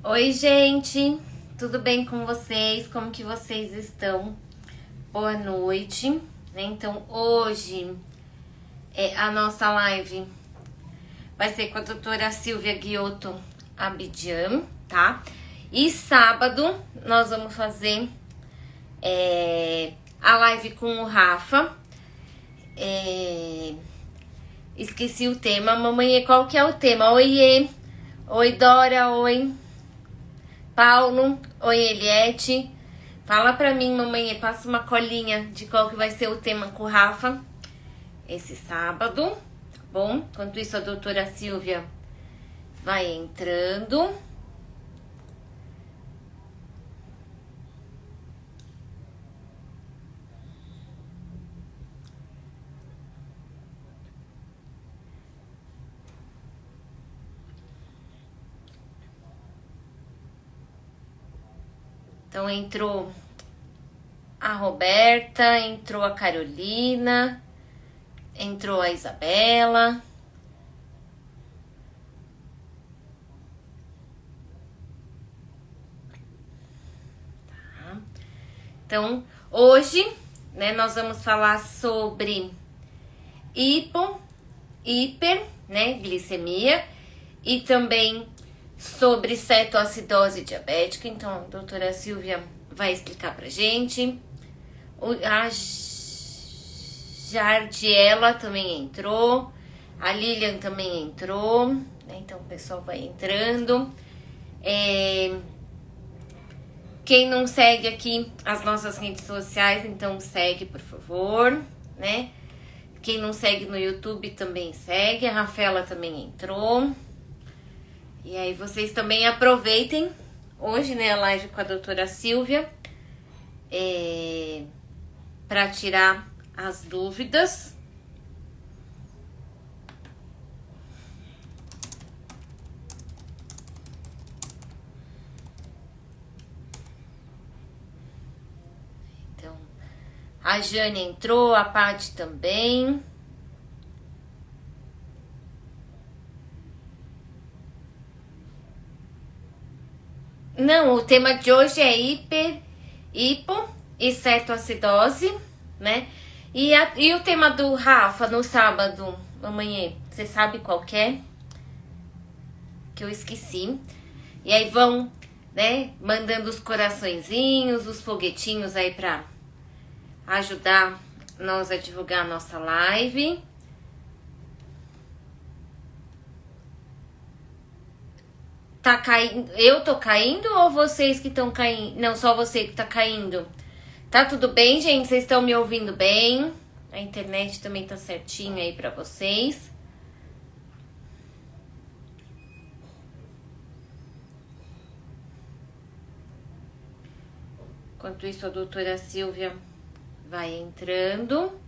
Oi, gente, tudo bem com vocês? Como que vocês estão? Boa noite, né? Então, hoje a nossa live vai ser com a doutora Silvia Guiotto Abidjan, tá? E sábado nós vamos fazer a live com o Rafa. Esqueci o tema. Mamãe, qual que é o tema? Oiê! Oi, Dora, oi! Paulo, oi Eliette. Fala pra mim, mamãe, passa uma colinha de qual que vai ser o tema com o Rafa esse sábado, tá bom? Enquanto isso, a doutora Silvia vai entrando. Então, entrou a Roberta, entrou a Carolina, entrou a Isabela. Tá? Então, hoje, né, nós vamos falar sobre hiper, né, glicemia e também sobre cetoacidose diabética. Então, a doutora Silvia vai explicar pra gente. A Jardiela também entrou, a Lilian também entrou, né? Então o pessoal vai entrando. Quem não segue aqui as nossas redes sociais, então segue, por favor, né? Quem não segue no YouTube também segue. A Rafaela também entrou. E aí vocês também aproveitem hoje, né, a live com a doutora Silvia para tirar as dúvidas. Então, a Jane entrou, a Paty também. Não, o tema de hoje é hipo e cetoacidose, né? E o tema do Rafa no sábado, amanhã, você sabe qual que é? Que eu esqueci. E aí vão, né, mandando os coraçõezinhos, os foguetinhos aí pra ajudar nós a divulgar a nossa live. Tá caindo? Eu tô caindo ou vocês que estão caindo? Não, só você que tá caindo. Tá tudo bem, gente? Vocês estão me ouvindo bem? A internet também tá certinha aí pra vocês. Enquanto isso, a doutora Silvia vai entrando.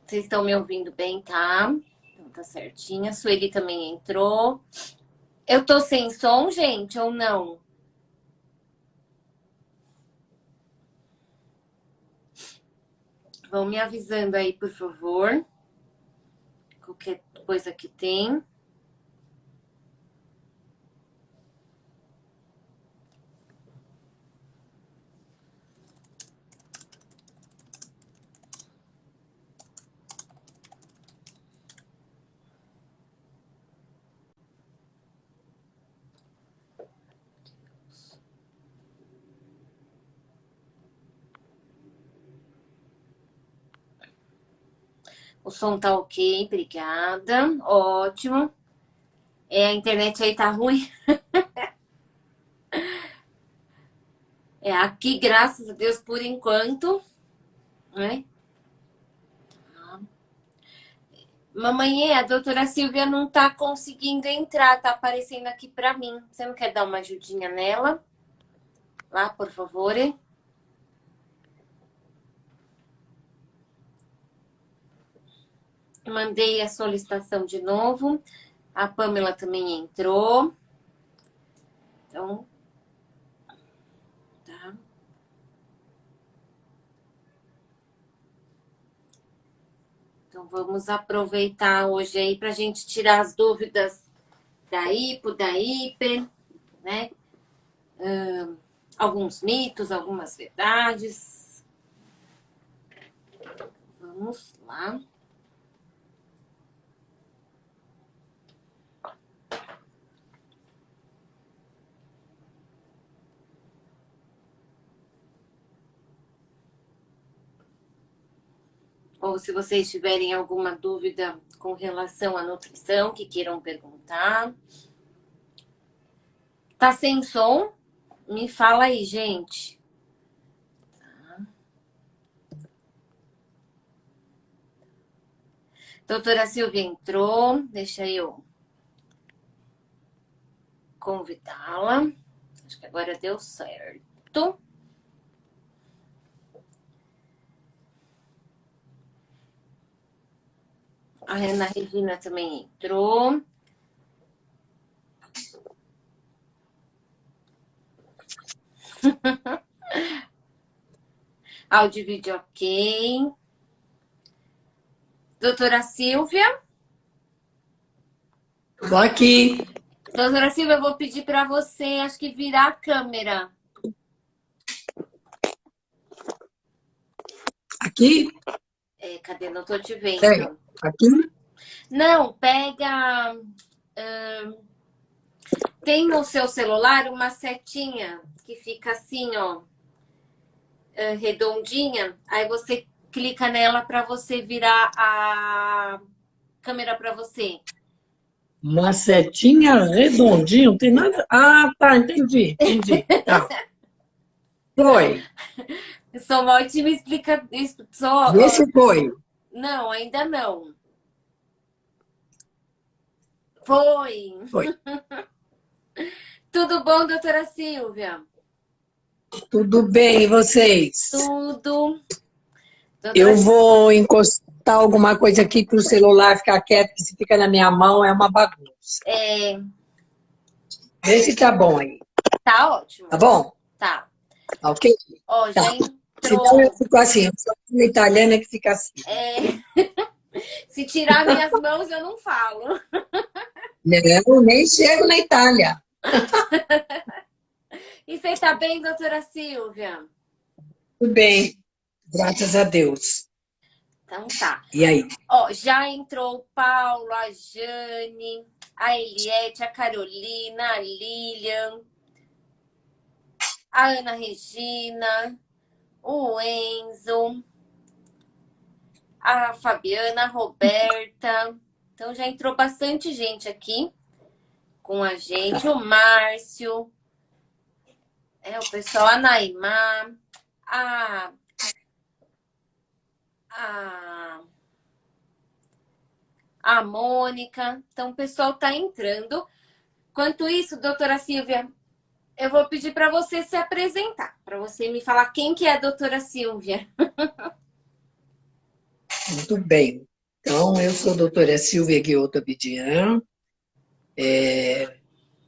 Vocês estão me ouvindo bem, tá? Então tá certinha. A Sueli também entrou. Eu tô sem som, gente, ou não? Vão me avisando aí, por favor. Qualquer coisa que tem. O som tá ok, obrigada. Ótimo. A internet aí tá ruim. Aqui, graças a Deus, por enquanto, né? Mamãe, a doutora Silvia não tá conseguindo entrar, tá aparecendo aqui pra mim. Você não quer dar uma ajudinha nela? Lá, por favor. Mandei a solicitação de novo. A Pamela também entrou. Então, tá. Então, vamos aproveitar hoje aí para a gente tirar as dúvidas da hipo, da hiper, né? Alguns mitos, algumas verdades. Vamos lá. Ou se vocês tiverem alguma dúvida com relação à nutrição, que queiram perguntar. Tá sem som? Me fala aí, gente. Doutora Silvia entrou, deixa eu convidá-la. Acho que agora deu certo. A Ana Regina também entrou. Áudio e vídeo ok. Doutora Silvia. Tô aqui. Doutora Silvia, eu vou pedir para você, acho que virar a câmera. Aqui? Cadê? Não tô te vendo. Sério? Aqui? Não, pega... tem no seu celular uma setinha que fica assim, ó, redondinha. Aí você clica nela para você virar a câmera para você. Uma setinha redondinha, não tem nada. Ah, tá, entendi. Tá. Foi. Eu sou uma ótima explica... Vê se foi. Não, ainda não. Foi. Foi. Tudo bom, doutora Silvia? Tudo bem, e vocês? Tudo. Eu vou encostar alguma coisa aqui para o celular ficar quieto, que se fica na minha mão é uma bagunça. Vê se tá bom aí. Tá ótimo. Tá bom? Tá. Ok? Ó, tá. já entrou. Senão eu fico assim, eu sou uma italiana que fica assim. Se tirar minhas mãos, eu não falo. Não, nem chego na Itália. E você tá bem, doutora Silvia? Tudo bem, graças a Deus. Então tá. E aí? Ó, já entrou o Paulo, a Jane, a Eliette, a Carolina, a Lilian, a Ana Regina, o Enzo, a Fabiana, a Roberta. Então já entrou bastante gente aqui com a gente. O Márcio, o pessoal, a Naimá, a Mônica. Então o pessoal tá entrando. Enquanto isso, doutora Silvia, eu vou pedir para você se apresentar, para você me falar quem que é a doutora Silvia. Muito bem. Então, eu sou a doutora Silvia Guiotto Abdian,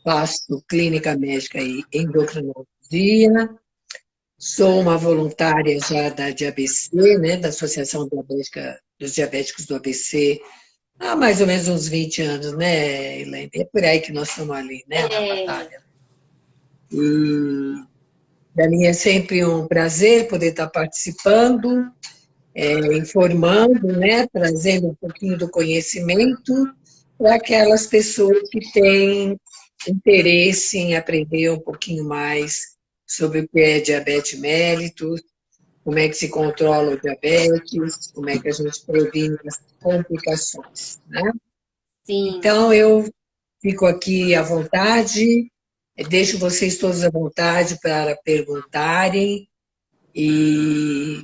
faço clínica médica e endocrinologia, sou uma voluntária já da ABC, né, da Associação Diabética, dos Diabéticos do ABC, há mais ou menos uns 20 anos, né, Elaine? É por aí que nós estamos ali, né, na batalha. E para mim é sempre um prazer poder estar participando, informando, né, trazendo um pouquinho do conhecimento para aquelas pessoas que têm interesse em aprender um pouquinho mais sobre o que é diabetes mellitus, como é que se controla o diabetes, como é que a gente previne as complicações, né? Sim. Então, eu fico aqui à vontade, deixo vocês todos à vontade para perguntarem e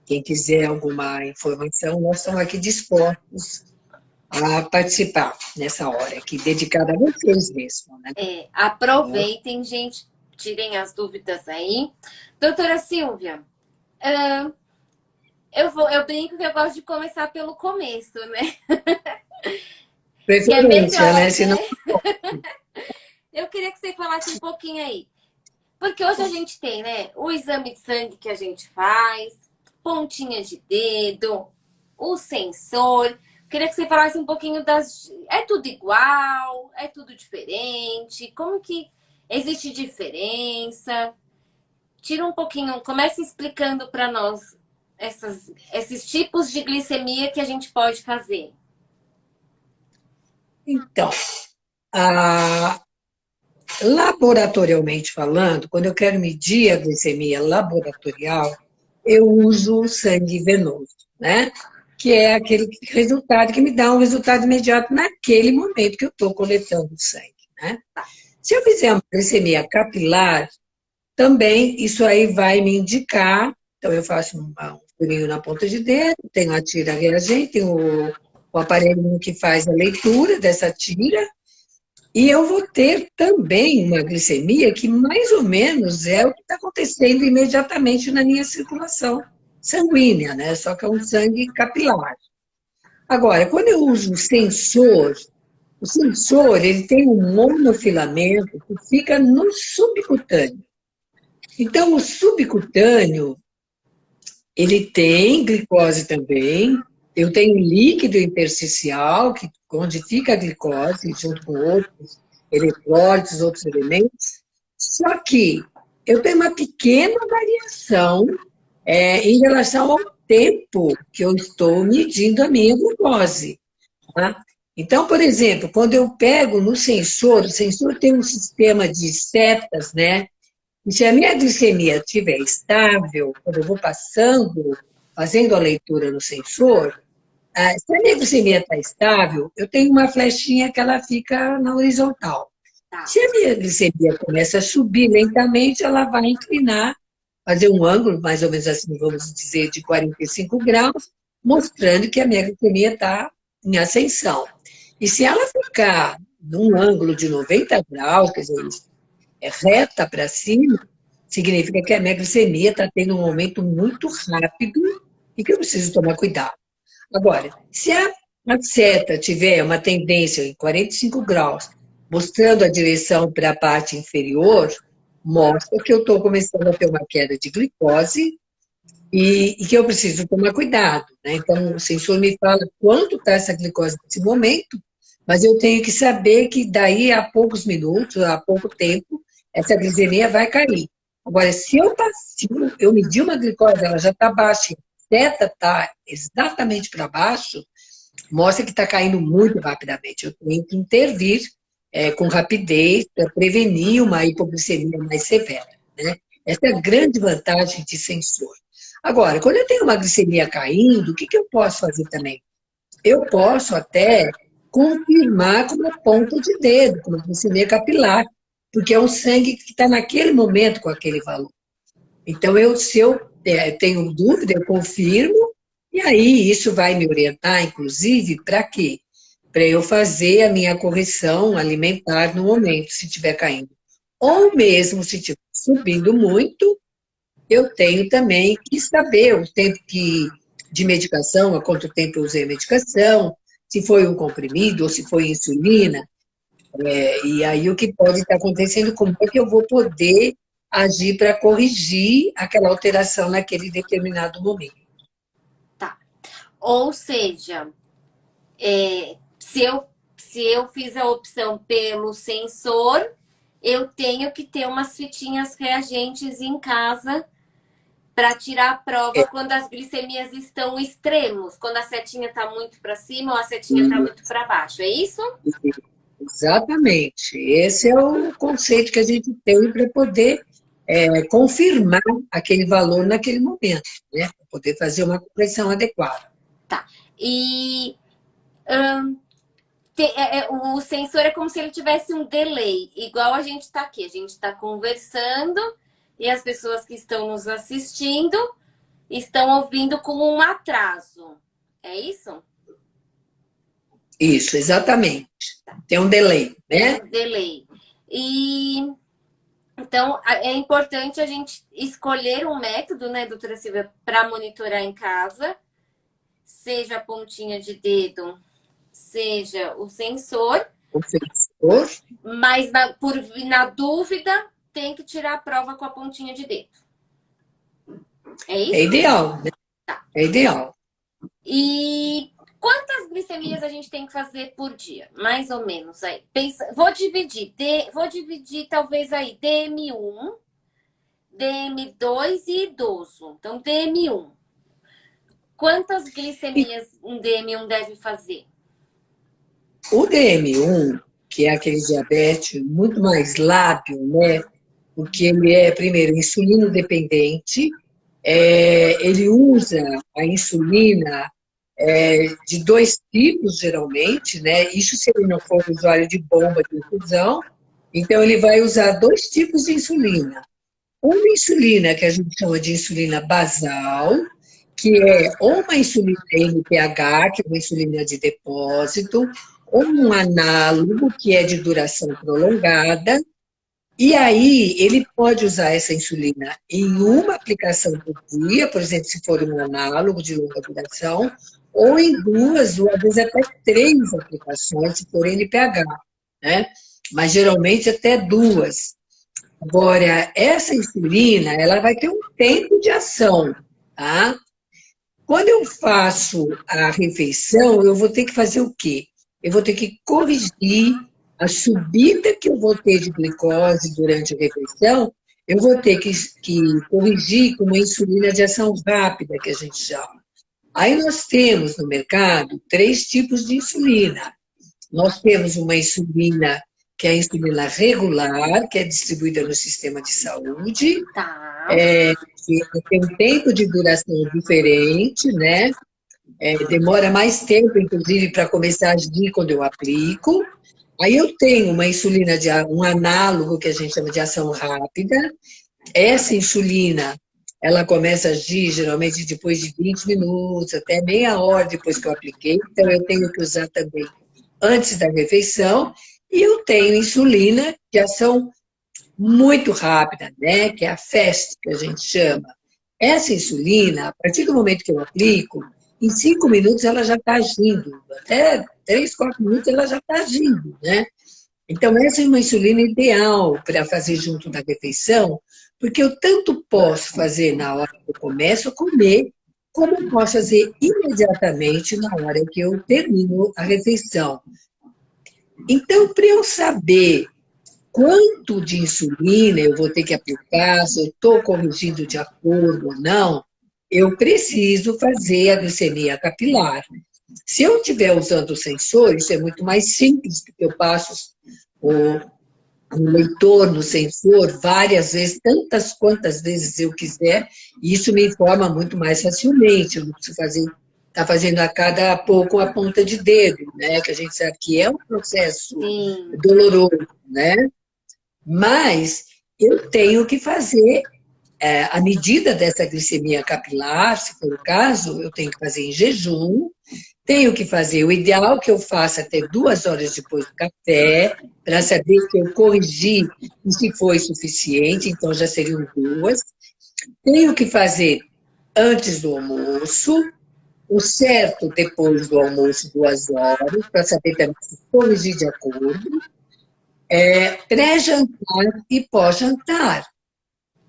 quem quiser alguma informação, nós estamos aqui dispostos a participar nessa hora aqui, dedicada a vocês mesmo, né? Aproveitem, gente, tirem as dúvidas aí. Doutora Silvia, Eu brinco que eu gosto de começar pelo começo, né? Que é Preferência, né? melhor, Senão, né? Eu queria que você falasse um pouquinho aí. Porque hoje a gente tem, né, o exame de sangue que a gente faz, pontinha de dedo, o sensor. Queria que você falasse um pouquinho das. É tudo igual? É tudo diferente? Como que existe diferença? Tira um pouquinho, comece explicando para nós esses tipos de glicemia que a gente pode fazer. então, a, laboratorialmente falando, quando eu quero medir a glicemia laboratorial, eu uso o sangue venoso, né? Que é aquele resultado que me dá um resultado imediato naquele momento que eu estou coletando o sangue, né? Se eu fizer uma glicemia capilar, também isso aí vai me indicar. Então, eu faço um furinho na ponta de dedo, tenho a tira reagente, tenho o aparelho que faz a leitura dessa tira, e eu vou ter também uma glicemia que mais ou menos é o que está acontecendo imediatamente na minha circulação sanguínea, né? Só que é um sangue capilar. Agora, quando eu uso o sensor ele tem um monofilamento que fica no subcutâneo. Então, o subcutâneo, ele tem glicose também, eu tenho líquido intersticial, onde fica a glicose, junto com outros eletrólitos, outros elementos, só que eu tenho uma pequena variação em relação ao tempo que eu estou medindo a minha glicose. Tá? Então, por exemplo, quando eu pego no sensor, o sensor tem um sistema de setas, né? E se a minha glicemia estiver estável, quando eu vou passando, fazendo a leitura no sensor, se a minha glicemia está estável, eu tenho uma flechinha que ela fica na horizontal. Tá. Se a minha glicemia começa a subir lentamente, ela vai inclinar, fazer um ângulo, mais ou menos assim, vamos dizer, de 45 graus, mostrando que a minha glicemia está em ascensão. E se ela ficar num ângulo de 90 graus, quer dizer, é reta para cima, significa que a minha glicemia está tendo um aumento muito rápido e que eu preciso tomar cuidado. Agora, se a seta tiver uma tendência em 45 graus, mostrando a direção para a parte inferior, mostra que eu estou começando a ter uma queda de glicose e que eu preciso tomar cuidado. Né? Então, o sensor me fala quanto está essa glicose nesse momento, mas eu tenho que saber que daí a poucos minutos, a pouco tempo, essa glicemia vai cair. Agora, se eu medir uma glicose, ela já está baixa, a seta está exatamente para baixo, mostra que está caindo muito rapidamente. Eu tenho que intervir com rapidez para prevenir uma hipoglicemia mais severa. Né? Essa é a grande vantagem de sensor. Agora, quando eu tenho uma glicemia caindo, o que eu posso fazer também? Eu posso até confirmar com uma ponta de dedo, com uma glicemia capilar, porque é um sangue que está naquele momento com aquele valor. Então, se eu tenho dúvida, eu confirmo, e aí isso vai me orientar, inclusive, para quê? Para eu fazer a minha correção alimentar no momento, se estiver caindo. Ou mesmo se estiver subindo muito, eu tenho também que saber o tempo de medicação, há quanto tempo eu usei a medicação, se foi um comprimido ou se foi insulina, e aí o que pode estar acontecendo, como é que eu vou poder agir para corrigir aquela alteração naquele determinado momento. Tá. Ou seja, se eu fiz a opção pelo sensor, eu tenho que ter umas fitinhas reagentes em casa para tirar a prova quando as glicemias estão extremos, quando a setinha está muito para cima ou a setinha está muito para baixo. É isso? Exatamente. Esse é o conceito que a gente tem para poder confirmar aquele valor naquele momento, né? Para poder fazer uma correção adequada. Tá. E o sensor é como se ele tivesse um delay, igual a gente está aqui. A gente está conversando e as pessoas que estão nos assistindo estão ouvindo com um atraso. É isso? Isso, exatamente. Tem um delay, né? Tem um delay. E Então, é importante a gente escolher um método, né, doutora Silvia, para monitorar em casa, seja a pontinha de dedo, seja o sensor, O sensor mas na dúvida, tem que tirar a prova com a pontinha de dedo. É é isso? ideal, né? Tá. É ideal. E quantas glicemias a gente tem que fazer por dia? Mais ou menos aí. Vou dividir talvez aí DM1, DM2 e idoso. Então, DM1. Quantas E glicemias um DM1 deve fazer? o DM1, que é aquele diabetes muito mais lábil, né? Porque ele é, primeiro, insulino dependente, ele usa a insulina de dois tipos, geralmente, né? Isso se ele não for usuário de bomba de infusão, então ele vai usar dois tipos de insulina. Uma insulina que a gente chama de insulina basal, que é ou uma insulina NPH, que é uma insulina de depósito, ou um análogo, que é de duração prolongada, e aí, ele pode usar essa insulina em uma aplicação por dia, por exemplo, se for um análogo de longa duração, ou em duas, ou às vezes até três aplicações, se for NPH, né? Mas geralmente até duas. Agora, essa insulina, ela vai ter um tempo de ação, tá? Quando eu faço a refeição, eu vou ter que fazer o quê? Eu vou ter que corrigir a subida que eu vou ter de glicose durante a refeição, eu vou ter que corrigir com uma insulina de ação rápida, que a gente chama. Aí nós temos no mercado três tipos de insulina. Nós temos uma insulina que é a insulina regular, que é distribuída no sistema de saúde, Tá. que tem um tempo de duração diferente, né? Demora mais tempo, inclusive, para começar a agir quando eu aplico. Aí eu tenho uma insulina, um análogo que a gente chama de ação rápida. Essa insulina, ela começa a agir geralmente depois de 20 minutos, até meia hora depois que eu apliquei. Então, eu tenho que usar também antes da refeição. E eu tenho insulina de ação muito rápida, né? Que é a FAST, que a gente chama. Essa insulina, a partir do momento que eu aplico, em 5 minutos ela já está agindo, até 3, 4 minutos ela já está agindo, né? Então, essa é uma insulina ideal para fazer junto da refeição, porque eu tanto posso fazer na hora que eu começo a comer, como eu posso fazer imediatamente na hora que eu termino a refeição. Então, para eu saber quanto de insulina eu vou ter que aplicar, se eu estou corrigindo de acordo ou não, eu preciso fazer a glicemia capilar. Se eu estiver usando o sensor, isso é muito mais simples, porque eu passo o leitor no sensor várias vezes, tantas quantas vezes eu quiser, e isso me informa muito mais facilmente. Eu não preciso estar fazendo a cada pouco a ponta de dedo, né? Que a gente sabe que é um processo doloroso, né? Mas eu tenho que fazer a medida dessa glicemia capilar, se for o caso, eu tenho que fazer em jejum, tenho que fazer o ideal que eu faça até 2 horas depois do café, para saber se eu corrigi e se foi suficiente, então já seriam 2. Tenho que fazer antes do almoço, o certo depois do almoço, 2 horas, para saber também se corrigir de acordo, pré-jantar e pós-jantar.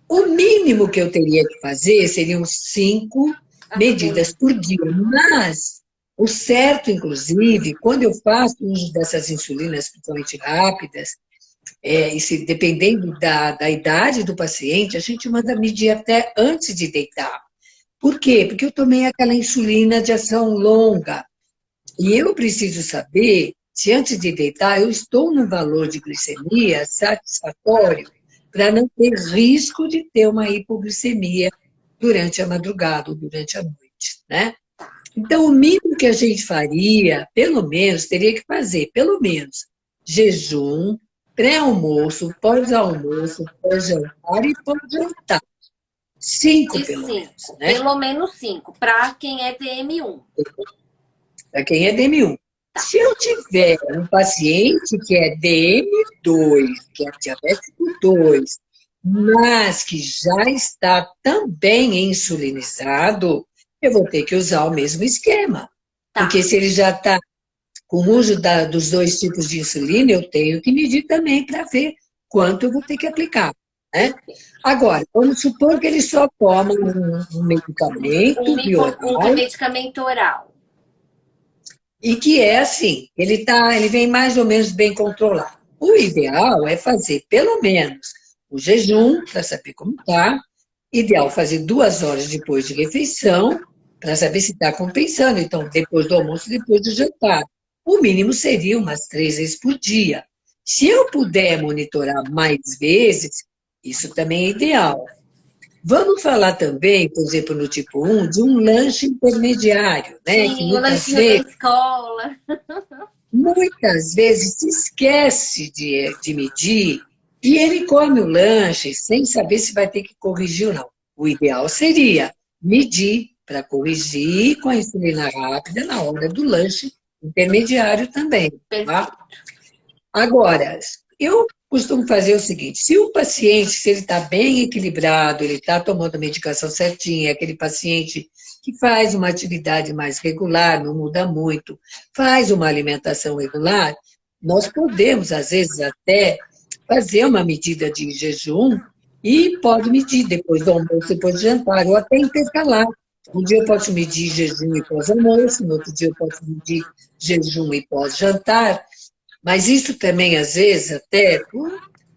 O mínimo que eu teria que fazer seriam 5 medidas por dia, mas o certo, inclusive, quando eu faço uso dessas insulinas principalmente rápidas, dependendo da idade do paciente, a gente manda medir até antes de deitar. Por quê? Porque eu tomei aquela insulina de ação longa. E eu preciso saber se antes de deitar eu estou num valor de glicemia satisfatório para não ter risco de ter uma hipoglicemia durante a madrugada ou durante a noite, né? Então, o mínimo que a gente faria, pelo menos, teria que fazer, pelo menos, jejum, pré-almoço, pós-almoço, pós-jantar e pós-jantar. 5, De pelo menos, 5. né? Pelo menos 5, para quem é DM1. Para quem é DM1. Se eu tiver um paciente que é DM2, que é diabético 2, mas que já está também insulinizado, eu vou ter que usar o mesmo esquema. Porque Tá. se ele já está com o uso dos dois tipos de insulina, eu tenho que medir também para ver quanto eu vou ter que aplicar, né? Agora, vamos supor que ele só toma um medicamento Um bioral medicamento oral. e que é assim, ele vem mais ou menos bem controlado. O ideal é fazer pelo menos o jejum para saber como está. Ideal fazer 2 horas depois de refeição para saber se está compensando. Então, depois do almoço, depois do jantar. O mínimo seria umas 3 vezes por dia. Se eu puder monitorar mais vezes, isso também é ideal. Vamos falar também, por exemplo, no tipo 1, de um lanche intermediário, né? Que Sim, o lanchinho da escola. muitas vezes se esquece de medir e ele come o lanche sem saber se vai ter que corrigir ou não. O ideal seria medir para corrigir com a insulina rápida na hora do lanche intermediário também, tá? Perfeito. Agora, eu costumo fazer o seguinte: se o paciente, se ele está bem equilibrado, ele está tomando a medicação certinha, é aquele paciente que faz uma atividade mais regular, não muda muito, faz uma alimentação regular, nós podemos, às vezes, até fazer uma medida de jejum e pode medir depois do almoço, depois do jantar, ou até intercalar. Um dia eu posso medir jejum e pós-almoço, no outro dia eu posso medir jejum e pós-jantar, mas isso também, às vezes, até por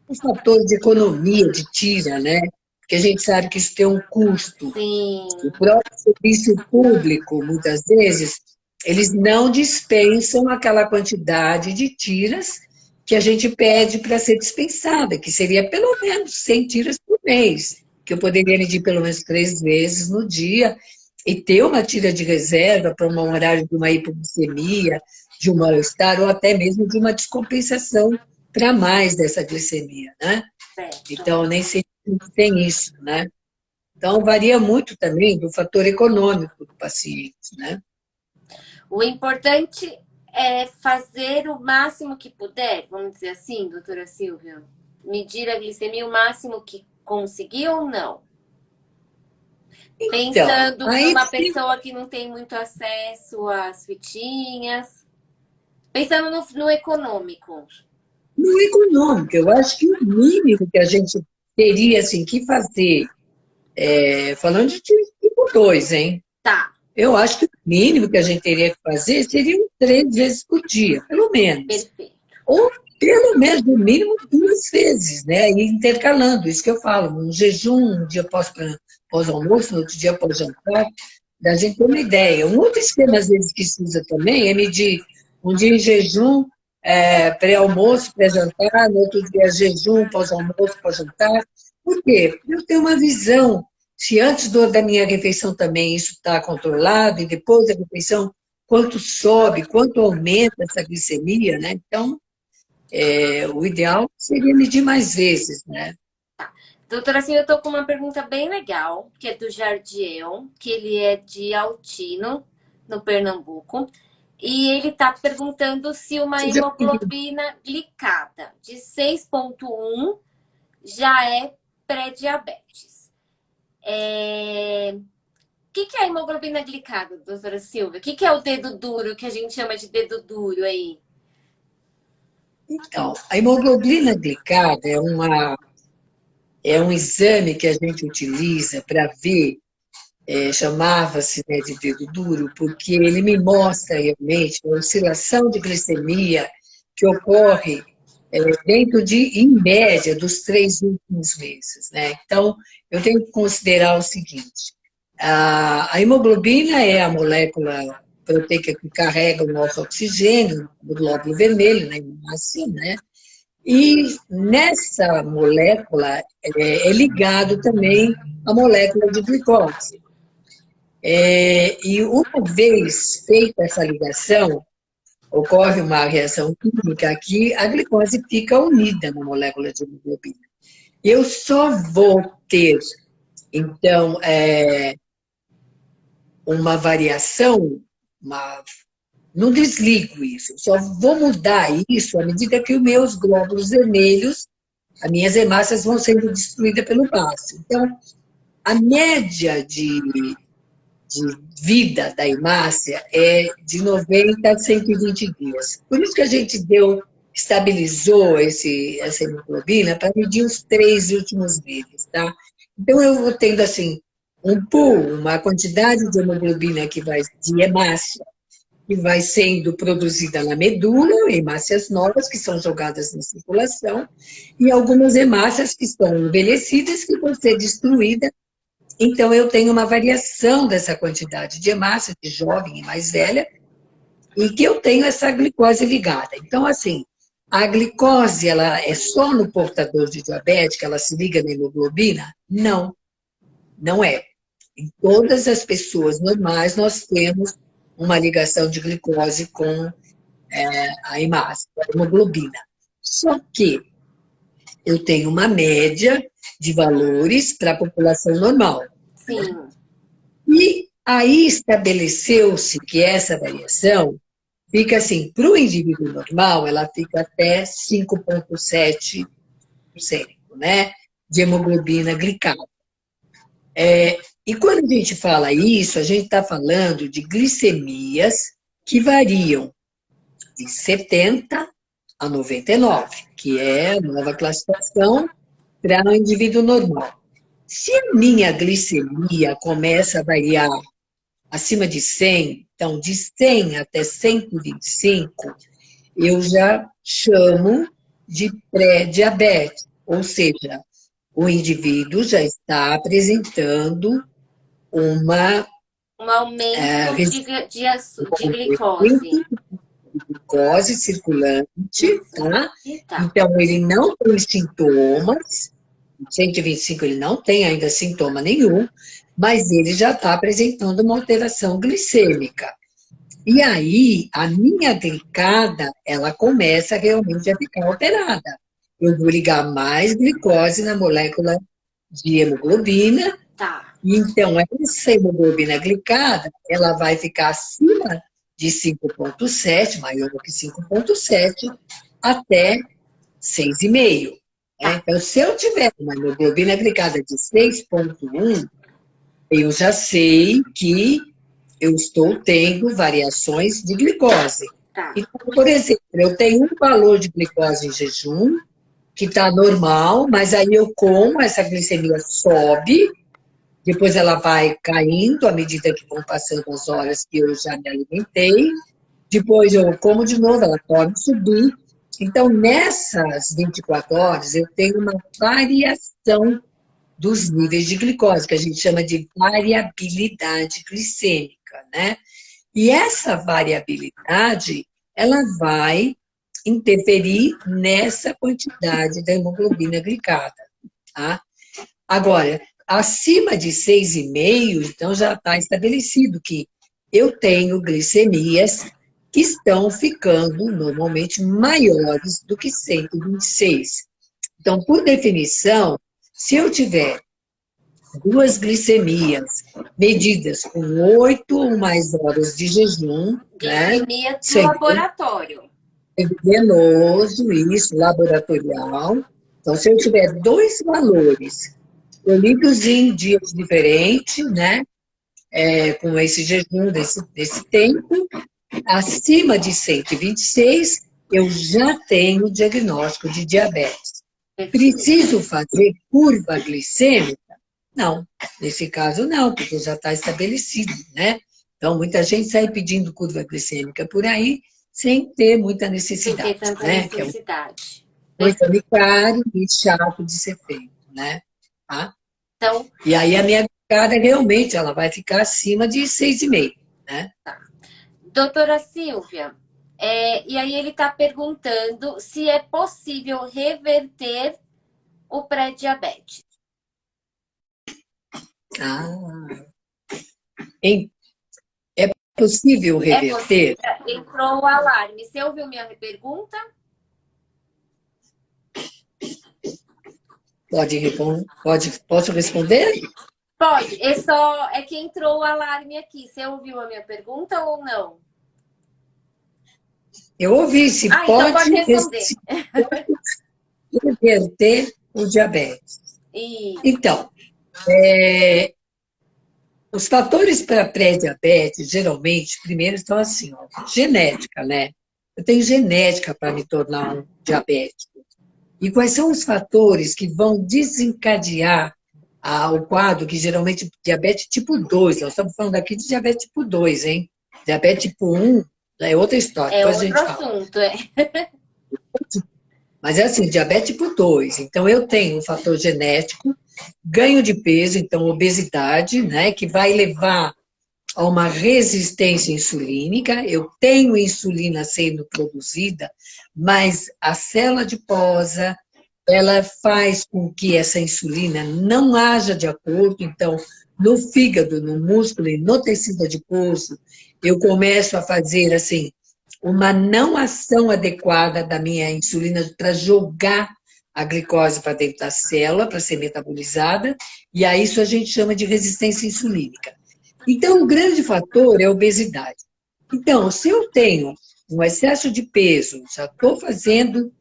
um fator de economia, de tira, né? Porque a gente sabe que isso tem um custo. Sim. O próprio serviço público, muitas vezes, eles não dispensam aquela quantidade de tiras que a gente pede para ser dispensada, que seria pelo menos 100 tiras por mês, que eu poderia medir pelo menos 3 vezes no dia e ter uma tira de reserva para um horário de uma hipoglicemia, de um mal-estar ou até mesmo de uma descompensação para mais dessa glicemia, né? Certo. Então, nem sempre tem isso, né? Então, varia muito também do fator econômico do paciente, né? O importante é fazer o máximo que puder, vamos dizer assim, doutora Silvia? Medir a glicemia o máximo que conseguir ou não? Então, Pensando para aí uma pessoa que não tem muito acesso às fitinhas. Pensando no econômico. no econômico, eu acho que o mínimo que a gente teria assim, que fazer, falando de tipo 2, hein? Tá, Eu acho que o mínimo que a gente teria que fazer seriam 3 vezes por dia, pelo menos. perfeito. Ou pelo menos, no mínimo, 2 vezes, né? E intercalando, isso que eu falo, um jejum, um dia pós-almoço, no outro dia pós-jantar, da gente ter uma ideia. Um outro esquema, às vezes, que se usa também é medir um dia em jejum, pré-almoço, pré-jantar, no outro dia jejum, pós-almoço, pós-jantar. Por quê? Eu tenho uma visão, se antes da minha refeição também isso está controlado, e depois da refeição, quanto sobe, quanto aumenta essa glicemia, né? Então, o ideal seria medir mais vezes, né? Doutora Silvia, eu tô com uma pergunta bem legal, que é do Jardiel, que ele é de Altino, no Pernambuco. E ele tá perguntando se uma hemoglobina glicada de 6,1 já é pré-diabetes. O que é a hemoglobina glicada, doutora Silvia? O que é o dedo duro, que a gente chama de dedo duro aí? Então, a hemoglobina glicada é um exame que a gente utiliza para ver, chamava-se, né, de dedo duro, porque ele me mostra realmente a oscilação de glicemia que ocorre dentro de, em média, dos 3 últimos meses, né? Então, eu tenho que considerar o seguinte: a hemoglobina é a molécula proteica que carrega o nosso oxigênio, o glóbulo vermelho, né, assim, né? E nessa molécula ligado também a molécula de glicose. E uma vez feita essa ligação, ocorre uma reação química que a glicose fica unida na molécula de hemoglobina. Eu só vou ter, então, uma variação, não desligo isso, só vou mudar isso à medida que os meus glóbulos vermelhos as minhas hemácias vão sendo destruídas pelo baço. Então, a média de vida da hemácia é de 90 a 120 dias. Por isso que a gente estabilizou essa hemoglobina para medir os 3 últimos meses, tá? Então, eu vou tendo, assim, um pool, uma quantidade de hemoglobina de hemácia, que vai sendo produzida na medula, hemácias novas que são jogadas na circulação, e algumas hemácias que estão envelhecidas que vão ser destruídas. Então, eu tenho uma variação dessa quantidade de hemácia, de jovem e mais velha, e que eu tenho essa glicose ligada. Então, assim, a glicose, ela é só no portador de diabetes que ela se liga na hemoglobina? Não, não é. Em todas as pessoas normais, nós temos uma ligação de glicose com a hemácia, a hemoglobina. Só que eu tenho uma média de valores para a população normal. Sim. E aí estabeleceu-se que essa variação fica assim, para o indivíduo normal, ela fica até 5,7%, né, de hemoglobina glicada. E quando a gente fala isso, a gente está falando de glicemias que variam de 70 a 99, que é a nova classificação para o indivíduo normal. Se a minha glicemia começa a variar acima de 100, então de 100 até 125, eu já chamo de pré-diabetes, ou seja, o indivíduo já está apresentando Um aumento de glicose. Glicose circulante, tá? Tá. Então, ele não tem sintomas, 125 ele não tem ainda sintoma nenhum, mas ele já está apresentando uma alteração glicêmica. E aí, a minha glicada, ela começa realmente a ficar alterada. Eu vou ligar mais glicose na molécula de hemoglobina. Tá. Então, essa hemoglobina glicada, ela vai ficar acima de 5,7, maior do que 5,7, até 6,5. Então, se eu tiver uma hemoglobina glicada de 6,1, eu já sei que eu estou tendo variações de glicose. Tá. Então, por exemplo, eu tenho um valor de glicose em jejum, que está normal, mas aí eu como, essa glicemia sobe, depois ela vai caindo à medida que vão passando as horas que eu já me alimentei, depois eu como de novo, ela pode subir. Então, nessas 24 horas, eu tenho uma variação dos níveis de glicose, que a gente chama de variabilidade glicêmica, né? E essa variabilidade, ela vai interferir nessa quantidade da hemoglobina glicada, tá? Agora, acima de 6,5, então já está estabelecido que eu tenho glicemias que estão ficando normalmente maiores do que 126. Então, por definição, se eu tiver duas glicemias medidas com 8 ou mais horas de jejum, glicemia de laboratório. Venoso, isso, laboratorial. Então, se eu tiver dois valores colhidos em dias diferentes, né, com esse jejum desse tempo, acima de 126, eu já tenho diagnóstico de diabetes. Preciso fazer curva glicêmica? Não, nesse caso não, porque já está estabelecido, né? Então, muita gente sai pedindo curva glicêmica por aí, sem ter muita necessidade. Sem ter tanta necessidade. Muito caro e chato de ser feito, né? Tá? Então, e aí a minha glicada realmente ela vai ficar acima de 6,5, né? Tá. Doutora Silvia, e aí ele está perguntando se é possível reverter o pré-diabetes. É possível reverter? Entrou o alarme. Você ouviu minha pergunta? Posso responder? Pode. É que entrou o alarme aqui. Você ouviu a minha pergunta ou não? Eu ouvi. Se pode, então pode responder. reverter o diabetes. Isso. Então, os fatores para pré-diabetes, geralmente, primeiro estão assim, ó, genética, né? Eu tenho genética para me tornar um diabético. E quais são os fatores que vão desencadear o quadro, que geralmente diabetes tipo 2, nós estamos falando aqui de diabetes tipo 2, hein? Diabetes tipo 1 já é outra história, É depois a outro gente fala. assunto, Mas é assim, diabetes tipo 2. Então, eu tenho um fator genético, ganho de peso, então obesidade, né, que vai levar a uma resistência insulínica. Eu tenho insulina sendo produzida, mas a célula adiposa, ela faz com que essa insulina não haja de acordo. Então, no fígado, no músculo e no tecido adiposo, eu começo a fazer, assim, uma não ação adequada da minha insulina para jogar a glicose para dentro da célula, para ser metabolizada, e a isso a gente chama de resistência insulínica. Então, o grande fator é a obesidade. Então, se eu tenho um excesso de peso, já estou fazendo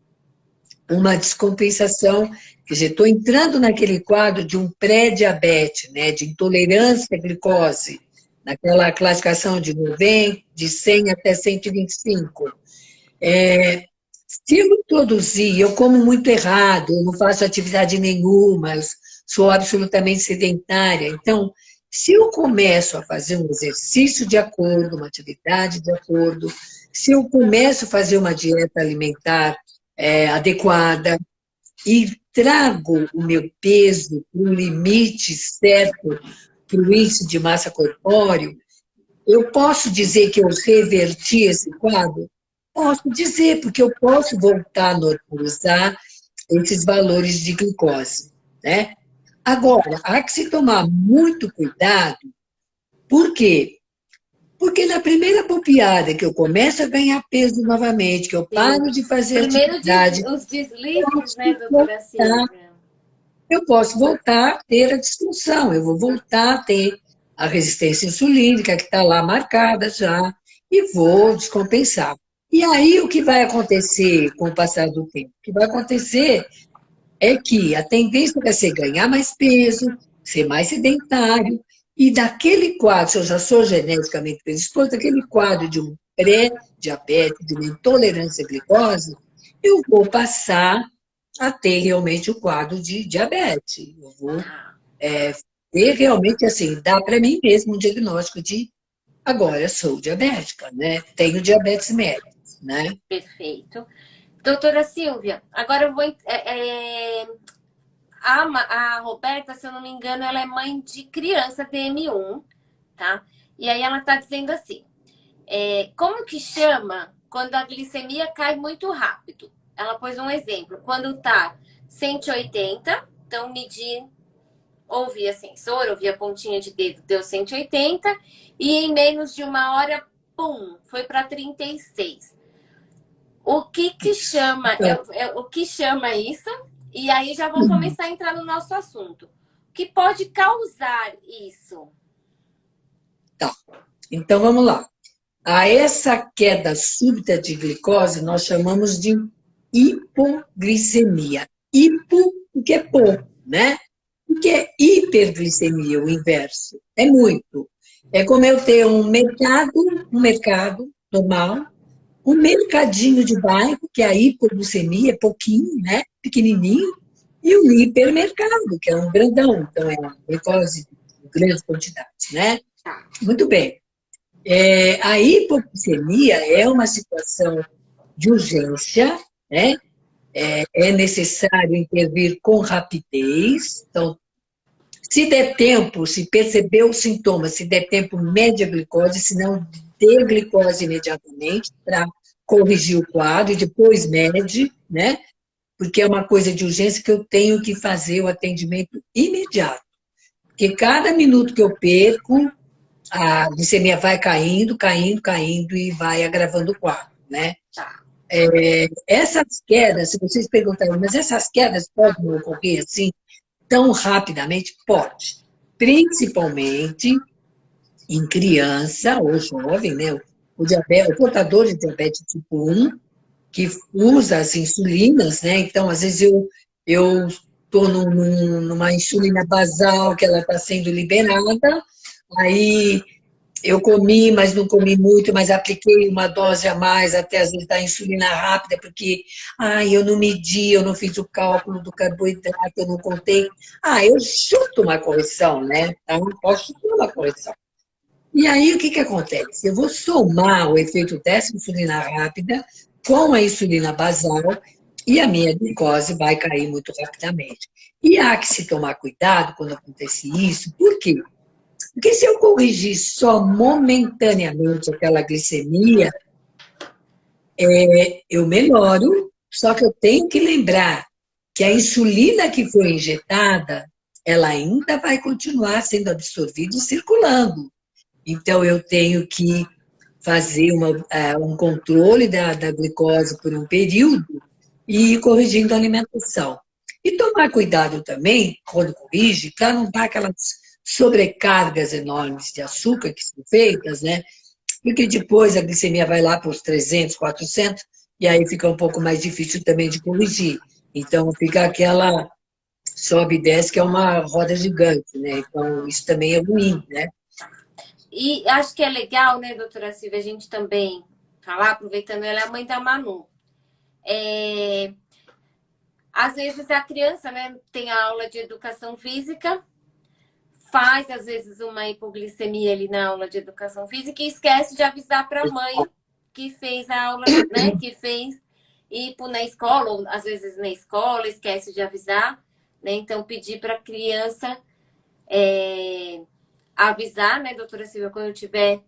uma descompensação, quer dizer, estou entrando naquele quadro de um pré-diabetes, né, de intolerância à glicose, naquela classificação de 90, de 100 até 125. Se eu introduzir, eu como muito errado, eu não faço atividade nenhuma, eu sou absolutamente sedentária. Então, se eu começo a fazer um exercício de acordo, uma atividade de acordo, se eu começo a fazer uma dieta alimentar adequada e trago o meu peso para um limite certo para o índice de massa corpóreo, eu posso dizer que eu reverti esse quadro? Posso dizer, porque eu posso voltar a normalizar esses valores de glicose, né? Agora, há que se tomar muito cuidado, por quê? Porque na primeira bobeada que eu começo a ganhar peso novamente, que eu Sim. paro de fazer Primeiro atividade, os deslizes, né, doutora Silvia? eu posso voltar a ter a disfunção, eu vou voltar a ter a resistência insulínica, que está lá marcada já, e vou descompensar. E aí, o que vai acontecer com o passar do tempo? O que vai acontecer é que a tendência vai ser ganhar mais peso, ser mais sedentário, e daquele quadro, se eu já sou geneticamente predisposto, daquele quadro de um pré-diabetes, de uma intolerância à glicose, eu vou passar a ter realmente o quadro de diabetes. Eu vou ter realmente, assim, dar para mim mesmo um diagnóstico de agora sou diabética, né? Tenho diabetes mellitus, né? Perfeito. Doutora Silvia, agora eu vou. A Roberta, se eu não me engano, ela é mãe de criança DM1, tá? E aí ela tá dizendo assim: como que chama quando a glicemia cai muito rápido? Ela pôs um exemplo. Quando tá 180, então medir, ouvi a sensor, ouvi a pontinha de dedo, deu 180, e em menos de uma hora, pum, foi para 36. O que chama, Então, o que chama isso? E aí já vou começar a entrar no nosso assunto. O que pode causar isso? tá. Então, vamos lá. A essa queda súbita de glicose, nós chamamos de hipoglicemia. Hipo, o que é pouco, né? O que é hiperglicemia, o inverso? É muito. É como eu ter um mercado normal, um mercadinho de bairro, que é a hipoglicemia, é pouquinho, né? Pequenininho, e um hipermercado, que é um grandão, então é uma glicose em grandes quantidades, né? Muito bem. A hipoglicemia é uma situação de urgência, né? É necessário intervir com rapidez. Então, se der tempo, se perceber os sintomas, se der tempo, mede a glicose, se não, dê glicose imediatamente para corrigir o quadro e depois mede, né? Porque é uma coisa de urgência que eu tenho que fazer o atendimento imediato. Porque cada minuto que eu perco, a glicemia vai caindo, caindo, caindo e vai agravando o quadro, né? Essas quedas, se vocês perguntarem, mas essas quedas podem ocorrer assim tão rapidamente? Pode. Principalmente em criança ou jovem, né? O portador de diabetes tipo 1, que usa as insulinas, né? Então, às vezes eu estou numa insulina basal que ela está sendo liberada, aí eu comi, mas não comi muito, mas apliquei uma dose a mais, até às vezes da insulina rápida, porque eu não medi, eu não fiz o cálculo do carboidrato, eu não contei. Eu chuto uma correção, né? Tá? Eu posso chutar uma correção. E aí, o que acontece? Eu vou somar o efeito dessa insulina rápida com a insulina basal e a minha glicose vai cair muito rapidamente. E há que se tomar cuidado quando acontece isso, por quê? Porque se eu corrigir só momentaneamente aquela glicemia, eu melhoro, só que eu tenho que lembrar que a insulina que foi injetada, ela ainda vai continuar sendo absorvida e circulando. Então, eu tenho que fazer um controle da glicose por um período e ir corrigindo a alimentação. E tomar cuidado também, quando corrige, para não dar aquelas sobrecargas enormes de açúcar que são feitas, né? Porque depois a glicemia vai lá para os 300, 400, e aí fica um pouco mais difícil também de corrigir. Então, fica aquela sobe e desce, que é uma roda gigante, né? Então, isso também é ruim, né? E acho que é legal, né, doutora Silvia, a gente também falar, aproveitando, ela é a mãe da Manu. Às vezes a criança, né, tem a aula de educação física, faz às vezes uma hipoglicemia ali na aula de educação física e esquece de avisar para a mãe que fez a aula, né, que fez hipo na escola, ou às vezes na escola, esquece de avisar, né? Então pedir para a criança avisar, né, doutora Silvia, quando eu tiver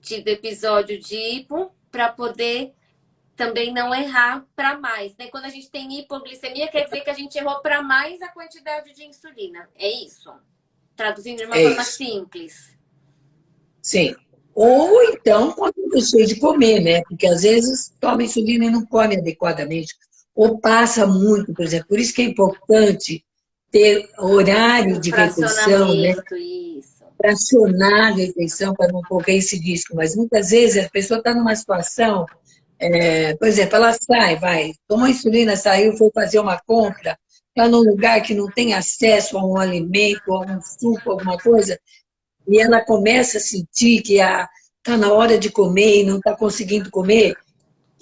tido episódio de hipo, para poder também não errar para mais, né? Quando a gente tem hipoglicemia, quer dizer que a gente errou para mais a quantidade de insulina. É isso? Traduzindo de uma forma simples. Sim. Ou então, quando eu deixei de comer, né? Porque às vezes toma insulina e não come adequadamente. Ou passa muito, por exemplo. Por isso que é importante ter horário de refeição, né? Isso. Fracionar a refeição para não correr esse risco. Mas muitas vezes a pessoa está numa situação, por exemplo, ela sai, tomou insulina, saiu, foi fazer uma compra, está num lugar que não tem acesso a um alimento, a um suco, alguma coisa, e ela começa a sentir que está na hora de comer e não está conseguindo comer.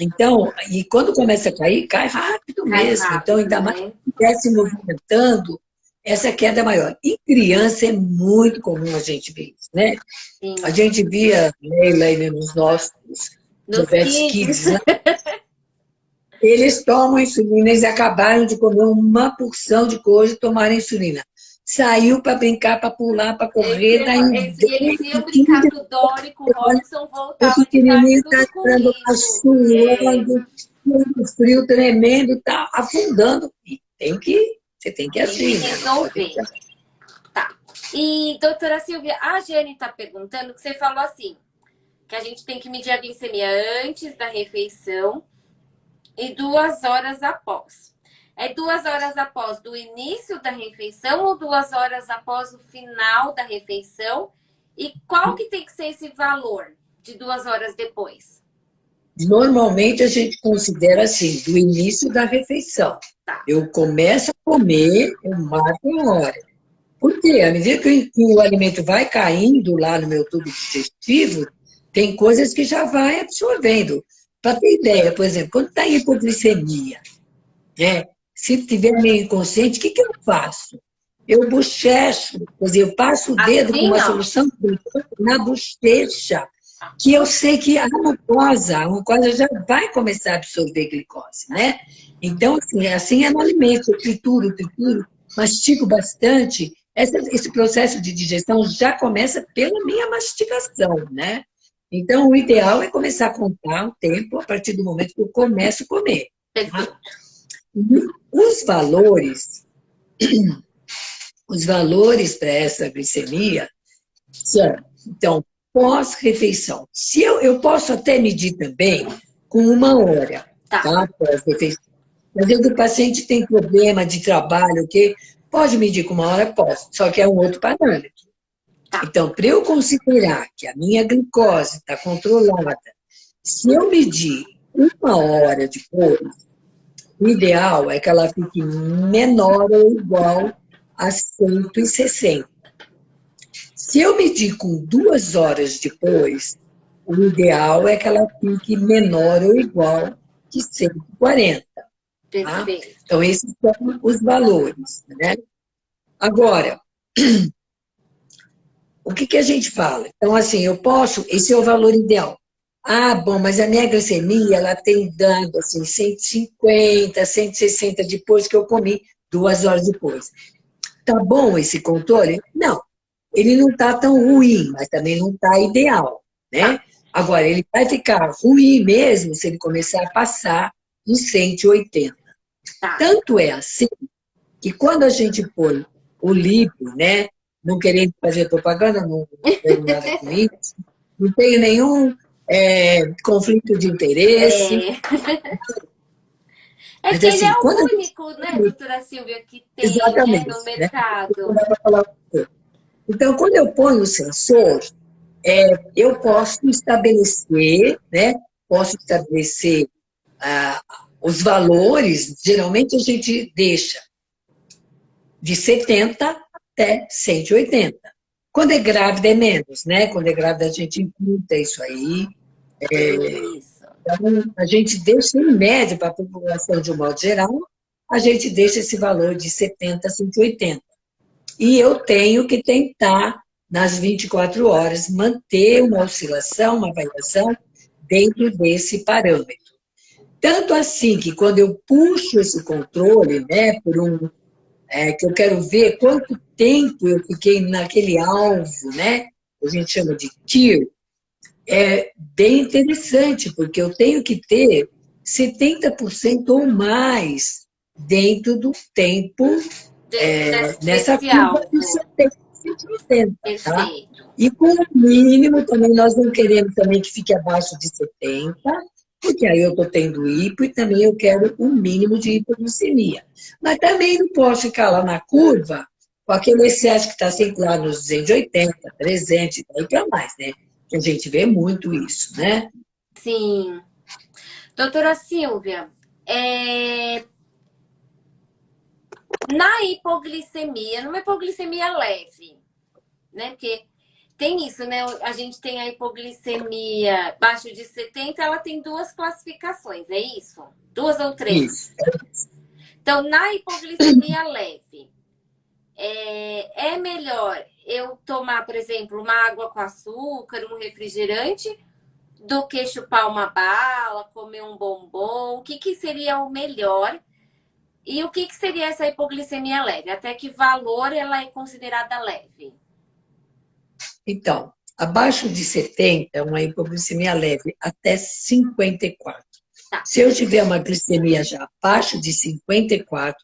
Então, e quando começa a cair, cai rápido mesmo. Então, ainda mais se estiver se movimentando, essa queda é maior. Em criança é muito comum a gente ver isso, né? Sim. A gente via, Leila, nos nossos diabetes kids, né? Eles tomam insulina, eles acabaram de comer uma porção de coisa e tomaram insulina. Saiu para brincar, para pular, para correr. Eles iam brincar com o Dori, com o Robson, voltavam de casa tudo comigo. Tá suando, frio tremendo, tá afundando. E você tem que agir. Tem que resolver. Tá. E, doutora Silvia, a Jane está perguntando que você falou assim, que a gente tem que medir a glicemia antes da refeição e 2 horas após. É 2 horas após do início da refeição ou 2 horas após o final da refeição? E qual que tem que ser esse valor de 2 horas depois? Normalmente a gente considera assim, do início da refeição. Tá. Eu começo a comer, eu marco a hora. Por quê? À medida que o alimento vai caindo lá no meu tubo digestivo, tem coisas que já vai absorvendo. Para ter ideia, por exemplo, quando está em hipoglicemia, né? Se tiver meio inconsciente, o que eu faço? Eu bochecho, quer dizer, eu passo o dedo com uma solução na bochecha, que eu sei que a mucosa já vai começar a absorver glicose, né? Então, assim é no alimento, eu trituro, mastigo bastante. Esse processo de digestão já começa pela minha mastigação, né? Então, o ideal é começar a contar o tempo a partir do momento que eu começo a comer. Tá? Os valores para essa glicemia são, então, pós-refeição. Se eu posso até medir também com 1 hora, tá? Pós-refeição. Às vezes o paciente tem problema de trabalho, que pode medir com 1 hora, posso, só que é um outro parâmetro. Então, para eu considerar que a minha glicose está controlada, se eu medir uma hora depois, o ideal é que ela fique menor ou igual a 160. Se eu medir com 2 horas depois, o ideal é que ela fique menor ou igual que 140. Tá? Perfeito. Então, esses são os valores. Né? Agora, o que a gente fala? Então, assim, eu posso, esse é o valor ideal. Ah, bom, mas a minha glicemia, ela tem dado, assim, 150, 160 depois que eu comi, 2 horas depois. Tá bom esse controle? Não, ele não tá tão ruim, mas também não tá ideal, né? Tá. Agora, ele vai ficar ruim mesmo se ele começar a passar dos 180. Tá. Tanto é assim que quando a gente põe o líquido, né? Não querendo fazer propaganda, não tenho nada com isso, não tenho nenhum conflito de interesse. É, é Mas que ele assim, é quando a o gente. único, né, doutora Silvia, que tem, né, no Exatamente, né? mercado. Então, quando eu ponho o sensor, eu posso estabelecer, né? Posso estabelecer ah, os valores, geralmente a gente deixa de 70 até 180. Quando é grávida é menos, né? Quando é grávida a gente imputa isso aí. Isso. Então, a gente deixa em média para a população de um modo geral, a gente deixa esse valor de 70 a 180. E eu tenho que tentar, nas 24 horas, manter uma oscilação, uma variação dentro desse parâmetro. Tanto assim que quando eu puxo esse controle, né, que eu quero ver quanto tempo eu fiquei naquele alvo, né, a gente chama de tier, é bem interessante, porque eu tenho que ter 70% ou mais dentro do tempo nessa Desse curva de alvo. 70, 180, tá? Perfeito. E com o mínimo também, nós não queremos também que fique abaixo de 70, porque aí eu estou tendo hipo e também eu quero um mínimo de hipoglicemia. Mas também não posso ficar lá na curva com aquele excesso que está sempre lá nos 280, 300 e daí para mais, né? Que a gente vê muito isso, né? Sim. Doutora Silvia, na hipoglicemia, numa hipoglicemia leve, né? Porque tem isso, né? A gente tem a hipoglicemia abaixo de 70, ela tem duas classificações, é isso? Duas ou três? Isso. Então, na hipoglicemia leve, é melhor eu tomar, por exemplo, uma água com açúcar, um refrigerante, do que chupar uma bala, comer um bombom? O que seria o melhor? E o que seria essa hipoglicemia leve? Até que valor ela é considerada leve? Então, abaixo de 70 é uma hipoglicemia leve, até 54. Tá. Se eu tiver uma glicemia já abaixo de 54,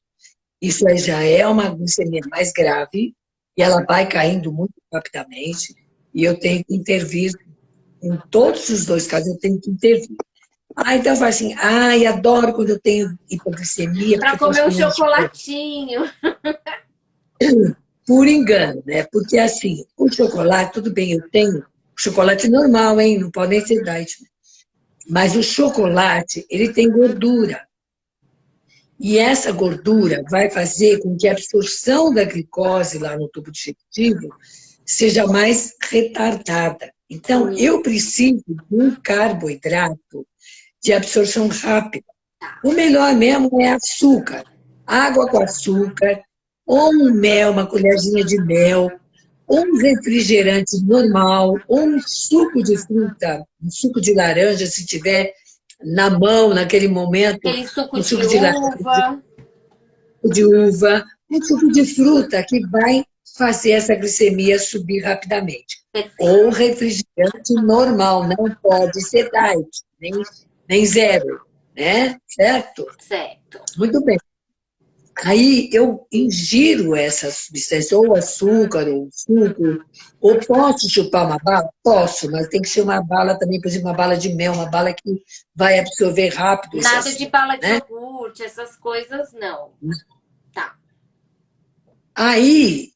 isso aí já é uma glicemia mais grave e ela vai caindo muito rapidamente e eu tenho que intervir em todos os dois casos, eu tenho que intervir. Então fala assim, adoro quando eu tenho hipoglicemia, porque Para eu posso comer um comer um chocolate. chocolatinho. Por engano, né? Porque assim, o chocolate, tudo bem, eu tenho chocolate normal, hein? Não podem ser diet. Mas o chocolate, ele tem gordura. E essa gordura vai fazer com que a absorção da glicose lá no tubo digestivo seja mais retardada. Então, eu preciso de um carboidrato de absorção rápida. O melhor mesmo é açúcar. Água com açúcar, ou um mel, uma colherzinha de mel, ou um refrigerante normal, ou um suco de fruta, um suco de laranja, se tiver na mão, naquele momento, Aquele suco um de suco de laranja, uva. de uva, um suco de fruta que vai fazer essa glicemia subir rapidamente. Perfeito. Ou refrigerante normal, não pode ser diet, nem zero, né? Certo? Certo. Muito bem. Aí eu ingiro essa substância, ou açúcar, ou suco, ou posso chupar uma bala? Posso, mas tem que ser uma bala também, por exemplo, uma bala de mel, uma bala que vai absorver rápido esse Nada de açúcar, bala de né? iogurte, essas coisas não. Tá. Aí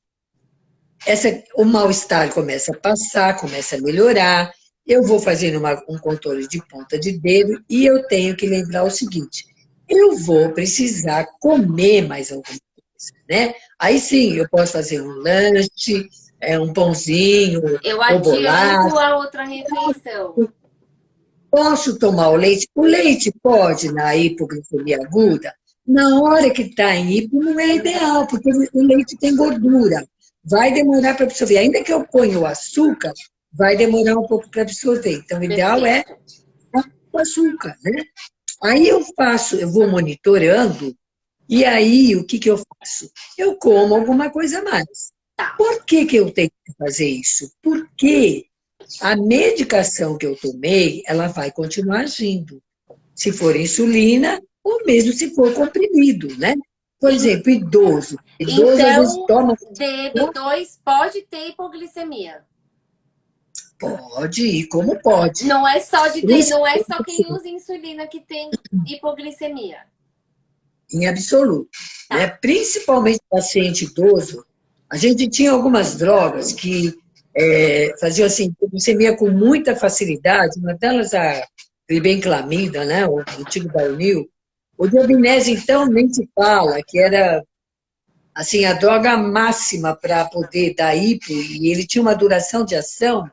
o mal-estar começa a passar, começa a melhorar, eu vou fazendo um controle de ponta de dedo e eu tenho que lembrar o seguinte, eu vou precisar comer mais alguma coisa, né? Aí sim, eu posso fazer um lanche, um pãozinho, Eu ou adianto bolacha, a outra refeição. posso tomar o leite? O leite pode, na hipoglicemia aguda, na hora que está em hipo, não é ideal, porque o leite tem gordura. Vai demorar para absorver. Ainda que eu ponha o açúcar, vai demorar um pouco para absorver. Então, o ideal é Perfeito. o açúcar, né? Aí eu vou monitorando, e aí o que eu faço? Eu como alguma coisa a mais. Tá. Por que eu tenho que fazer isso? Porque a medicação que eu tomei, ela vai continuar agindo. Se for insulina, ou mesmo se for comprimido, né? Por exemplo, idoso às vezes Então, toma, DB2 pode ter hipoglicemia. pode ir como pode. Não é só não é só Principalmente quem usa insulina que tem hipoglicemia. em absoluto, né? Tá. Principalmente paciente idoso, a gente tinha algumas drogas que faziam assim, hipoglicemia com muita facilidade, uma delas a glibenclamida, né? O antigo Dalnil. O Diabinese, então, nem se fala, que era assim, a droga máxima para poder dar hipo, e ele tinha uma duração de ação,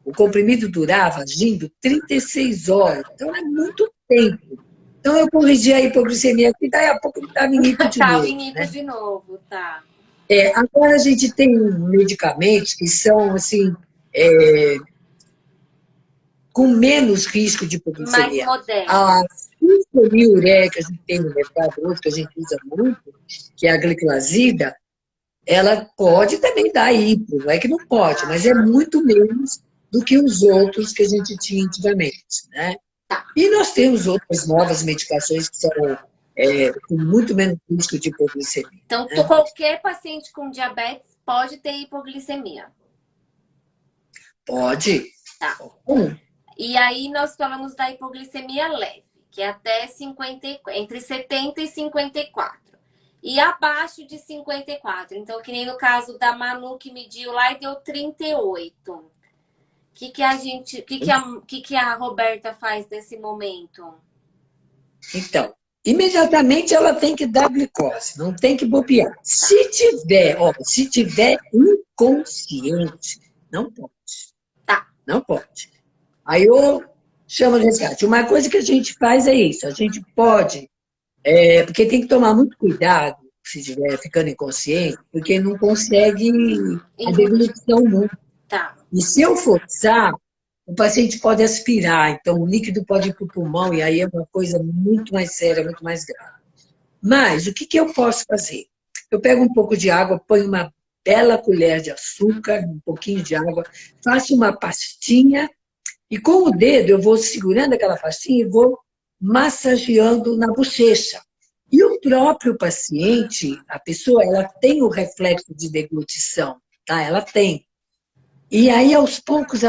o comprimido durava, agindo, 36 horas. Então, é muito tempo. Então, eu corrigi a hipoglicemia, e daí a pouco ele estava em hipo de Tava novo, em hipo né? de novo, tá. Agora, a gente tem medicamentos que são, assim, é, com menos risco de Mais hipoglicemia. A modernos. sulfonilureia que a gente tem no mercado hoje, que a gente usa muito, que é a gliclazida, ela pode também dar hipo, não é que não pode, mas é muito menos do que os outros que a gente tinha antigamente, né? E nós temos outras novas medicações que são com muito menos risco de hipoglicemia. Então, Né? qualquer paciente com diabetes pode ter hipoglicemia. Pode. Tá. Hum. E aí nós falamos da hipoglicemia leve, que é até 50, entre 70 e 54. E abaixo de 54. Então, que nem no caso da Manu que mediu lá e deu 38. O que a Roberta faz nesse momento? Então, imediatamente ela tem que dar glicose, não tem que bobear. Se tiver inconsciente, não pode. Tá. Não pode. Aí eu chamo de resgate. Uma coisa que a gente faz é isso, a gente pode, porque tem que tomar muito cuidado se estiver ficando inconsciente, porque não consegue a deglutição muito. Tá. E se eu forçar, o paciente pode aspirar, então o líquido pode ir para o pulmão, e aí é uma coisa muito mais séria, muito mais grave. Mas o que eu posso fazer? Eu pego um pouco de água, ponho uma bela colher de açúcar, um pouquinho de água, faço uma pastinha, e com o dedo eu vou segurando aquela pastinha e vou massageando na bochecha. E o próprio paciente, a pessoa, ela tem o reflexo de deglutição, tá? Ela tem. E aí, aos poucos,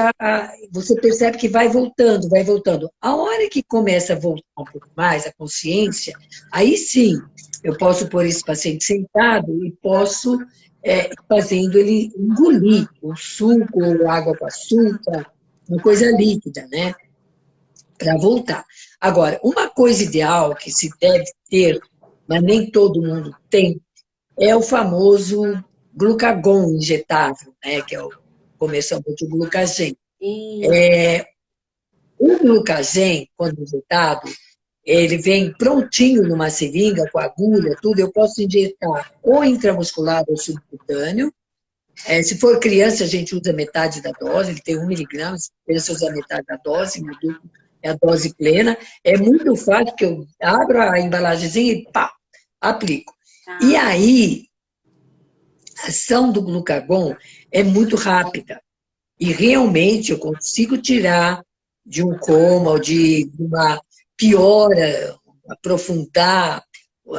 você percebe que vai voltando, vai voltando. A hora que começa a voltar um pouco mais a consciência, aí sim, eu posso pôr esse paciente sentado e posso fazendo ele engolir o suco, ou água com açúcar, uma coisa líquida, né? Para voltar. Agora, uma coisa ideal que se deve ter, mas nem todo mundo tem, é o famoso glucagon injetável, né? Que é o comercialmente o glucagen. O glucagen, quando injetado, ele vem prontinho numa seringa, com agulha, tudo. Eu posso injetar ou intramuscular ou subcutâneo. Se for criança, a gente usa metade da dose, ele tem 1 miligrama, se criança usa metade da dose, no adulto é a dose plena. É muito fácil, que eu abro a embalagenzinha e pá, aplico. E aí, a ação do glucagon é muito rápida. E realmente eu consigo tirar de um coma ou de uma piora, aprofundar,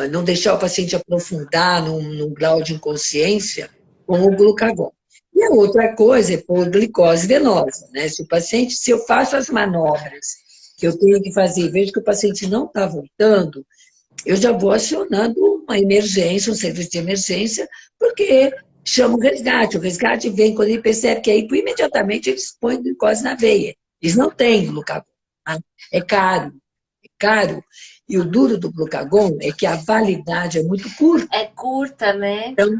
não deixar o paciente aprofundar num grau de inconsciência com o glucagon. E a outra coisa é pôr glicose venosa, né? Se eu faço as manobras que eu tenho que fazer, vejo que o paciente não está voltando, eu já vou acionando uma emergência, um serviço de emergência, porque chama o resgate. O resgate vem quando ele percebe que é hipo, imediatamente eles põem glicose na veia. Eles não têm glucagon. Tá? É caro. É caro. E o duro do glucagon é que a validade é muito curta. É curta, né? Então,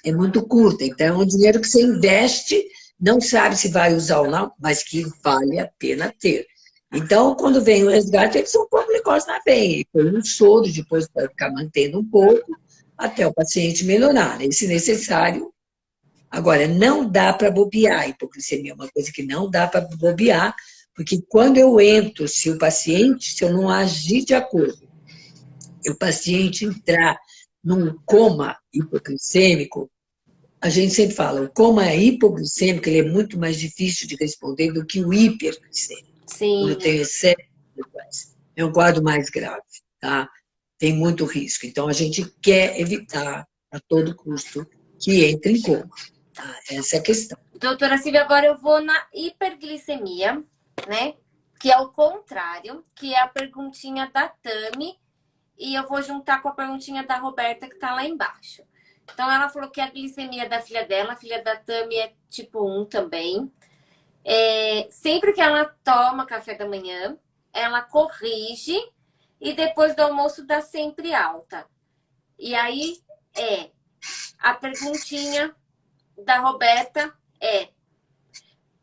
é muito curta. Então, é um dinheiro que você investe, não sabe se vai usar ou não, mas que vale a pena ter. Então, quando vem o resgate, eles são um pouco glicose na veia. Põe um soro, depois vai ficar mantendo um pouco, até o paciente melhorar, né? Se necessário. Agora, não dá para bobear. A hipoglicemia é uma coisa que não dá para bobear, porque quando eu entro, se eu não agir de acordo, e o paciente entrar num coma hipoglicêmico, a gente sempre fala, o coma hipoglicêmico ele é muito mais difícil de responder do que o hiperglicêmico. Sim. Quando tem excesso de glicose. É um quadro mais grave, tá? Tem muito risco. Então, a gente quer evitar, a todo custo, que entre em coma. Tá? Essa é a questão. Doutora Silvia, agora eu vou na hiperglicemia, né? Que é o contrário, que é a perguntinha da Tami. E eu vou juntar com a perguntinha da Roberta, que tá lá embaixo. Então, ela falou que a glicemia da filha dela, a filha da Tami, é tipo 1 também. Sempre que ela toma café da manhã, ela corrige e depois do almoço dá sempre alta. E aí, a perguntinha da Roberta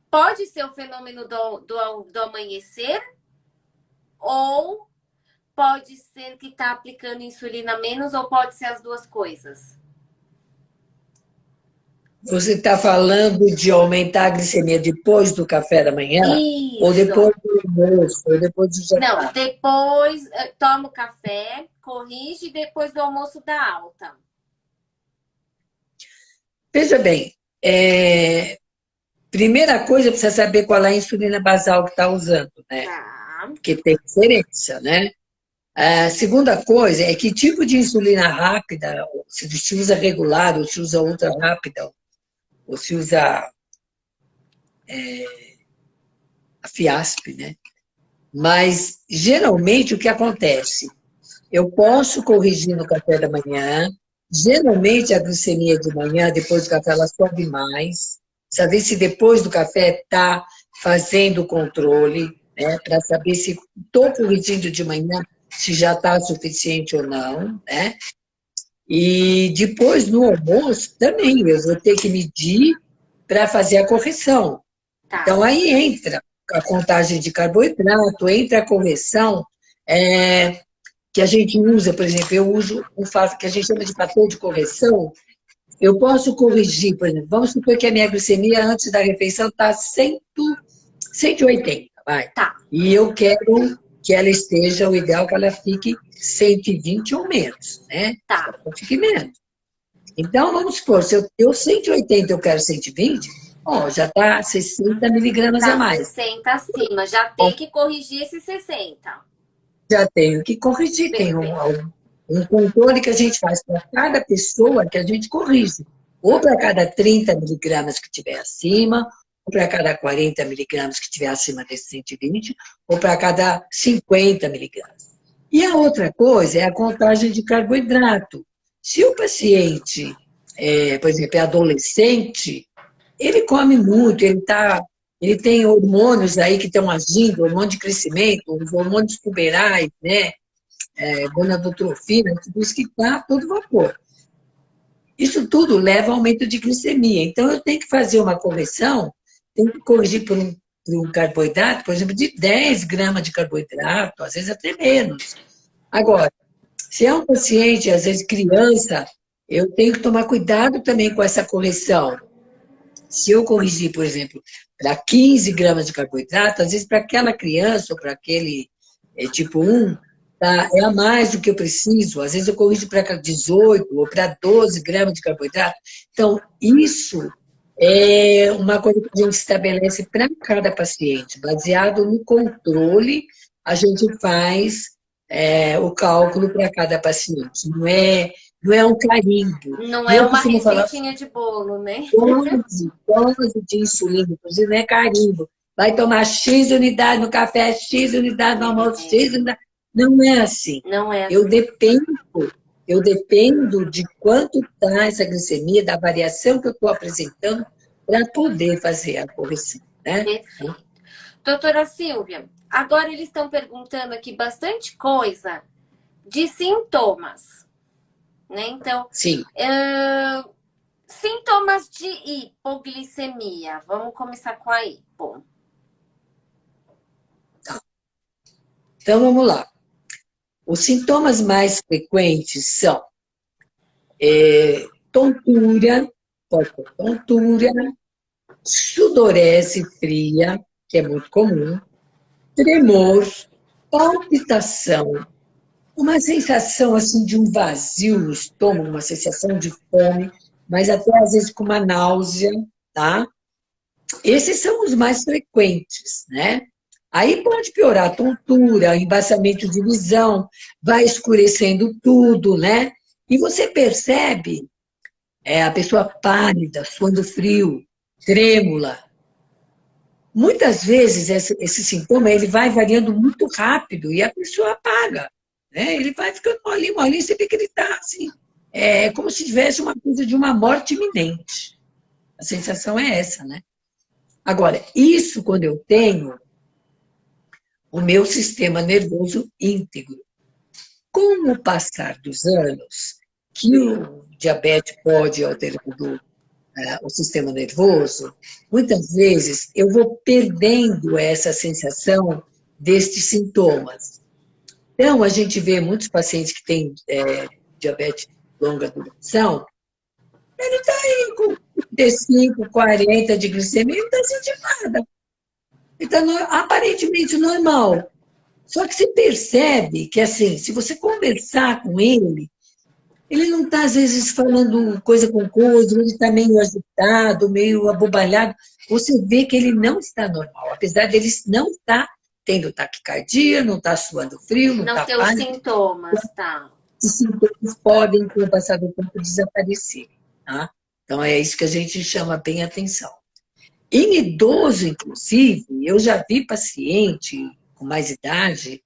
pode ser o fenômeno do amanhecer ou pode ser que está aplicando insulina menos ou pode ser as duas coisas? Você está falando de aumentar a glicemia depois do café da manhã? Isso. Ou depois do almoço? Ou depois do jantar? Não, depois toma o café, corrige e depois do almoço dá alta. Veja bem, primeira coisa, precisa saber qual é a insulina basal que está usando, né? Tá. Porque tem diferença, né? A segunda coisa é que tipo de insulina rápida, se usa regular, ou se usa ultra rápida, ou se usa a Fiasp, né? Mas, geralmente, o que acontece? Eu posso corrigir no café da manhã, geralmente a glicemia de manhã, depois do café, ela sobe mais, saber se depois do café está fazendo o controle, né? Para saber se estou corrigindo de manhã, se já está suficiente ou não, né? E depois, no almoço, também, eu vou ter que medir para fazer a correção. Tá. Então, aí entra a contagem de carboidrato, entra a correção, que a gente usa, por exemplo, eu uso um fato que a gente chama de fator de correção. Eu posso corrigir, por exemplo, vamos supor que a minha glicemia antes da refeição está 180, vai. Tá. E eu quero que ela esteja, o ideal é que ela fique 120 ou menos, né? Tá. Não fique menos. Então, vamos supor, se eu tenho 180 eu quero 120, já está 60 miligramas a mais. 60 acima, já tem que corrigir esses 60. Já tenho que corrigir, tem um controle que a gente faz para cada pessoa que a gente corrige. Ou para cada 30 miligramas que tiver acima, ou para cada 40 miligramas que tiver acima desses 120, ou para cada 50 miligramas. E a outra coisa é a contagem de carboidrato. Se o paciente, por exemplo, é adolescente, ele come muito, ele tem hormônios aí que estão agindo, hormônio de crescimento, os hormônios puberais, né? Gonadotrofina, tudo isso que está a todo vapor. Isso tudo leva a aumento de glicemia. Então, eu tenho que fazer uma correção, tenho que corrigir por um carboidrato, por exemplo, de 10 gramas de carboidrato, às vezes até menos. Agora, se é um paciente, às vezes criança, eu tenho que tomar cuidado também com essa correção. Se eu corrigir, por exemplo, para 15 gramas de carboidrato, às vezes para aquela criança ou para aquele tipo 1, é a mais do que eu preciso. Às vezes eu corrijo para 18 ou para 12 gramas de carboidrato. Então, isso é uma coisa que a gente estabelece para cada paciente. Baseado no controle, a gente faz o cálculo para cada paciente. Não é um carimbo. Não é uma receitinha de bolo, né? Dose de insulina, inclusive, não é carimbo. Vai tomar X unidade no café, X unidade no almoço, X unidade. Não é assim. Não é assim. Eu dependo de quanto está essa glicemia, da variação que eu estou apresentando, para poder fazer a correção, né? Perfeito. Doutora Silvia, agora eles estão perguntando aqui bastante coisa de sintomas, né? Então, Sim. Sintomas de hipoglicemia. Vamos começar com a hipo. Então, vamos lá. Os sintomas mais frequentes são tontura, pode ser tontura, sudorese fria, que é muito comum, tremor, palpitação, uma sensação assim de um vazio no estômago, uma sensação de fome, mas até às vezes com uma náusea, tá? Esses são os mais frequentes, né? Aí pode piorar a tontura, embaçamento de visão, vai escurecendo tudo, né? E você percebe a pessoa pálida, suando frio, trêmula. Muitas vezes esse sintoma ele vai variando muito rápido e a pessoa apaga, né? Ele vai ficando molinho, molinho, você vê que ele está assim, como se tivesse uma coisa de uma morte iminente. A sensação é essa, né? Agora, isso quando eu tenho o meu sistema nervoso íntegro. Com o passar dos anos, que o diabetes pode alterar o sistema nervoso, muitas vezes eu vou perdendo essa sensação destes sintomas. Então, a gente vê muitos pacientes que têm diabetes de longa duração, ele está aí com 35, 40 de glicemia, ele não está sentindo nada. Ele está aparentemente normal. Só que você percebe que, assim, se você conversar com ele não está, às vezes, falando coisa com coisa, ele está meio agitado, meio abobalhado. Você vê que ele não está normal, apesar dele não estar tendo taquicardia, não está suando frio, não está pálido. Não tem os sintomas, tá? Os sintomas podem, com o passar do tempo, desaparecer, tá? Então, é isso que a gente chama bem atenção. Em idoso, inclusive, eu já vi paciente com mais idade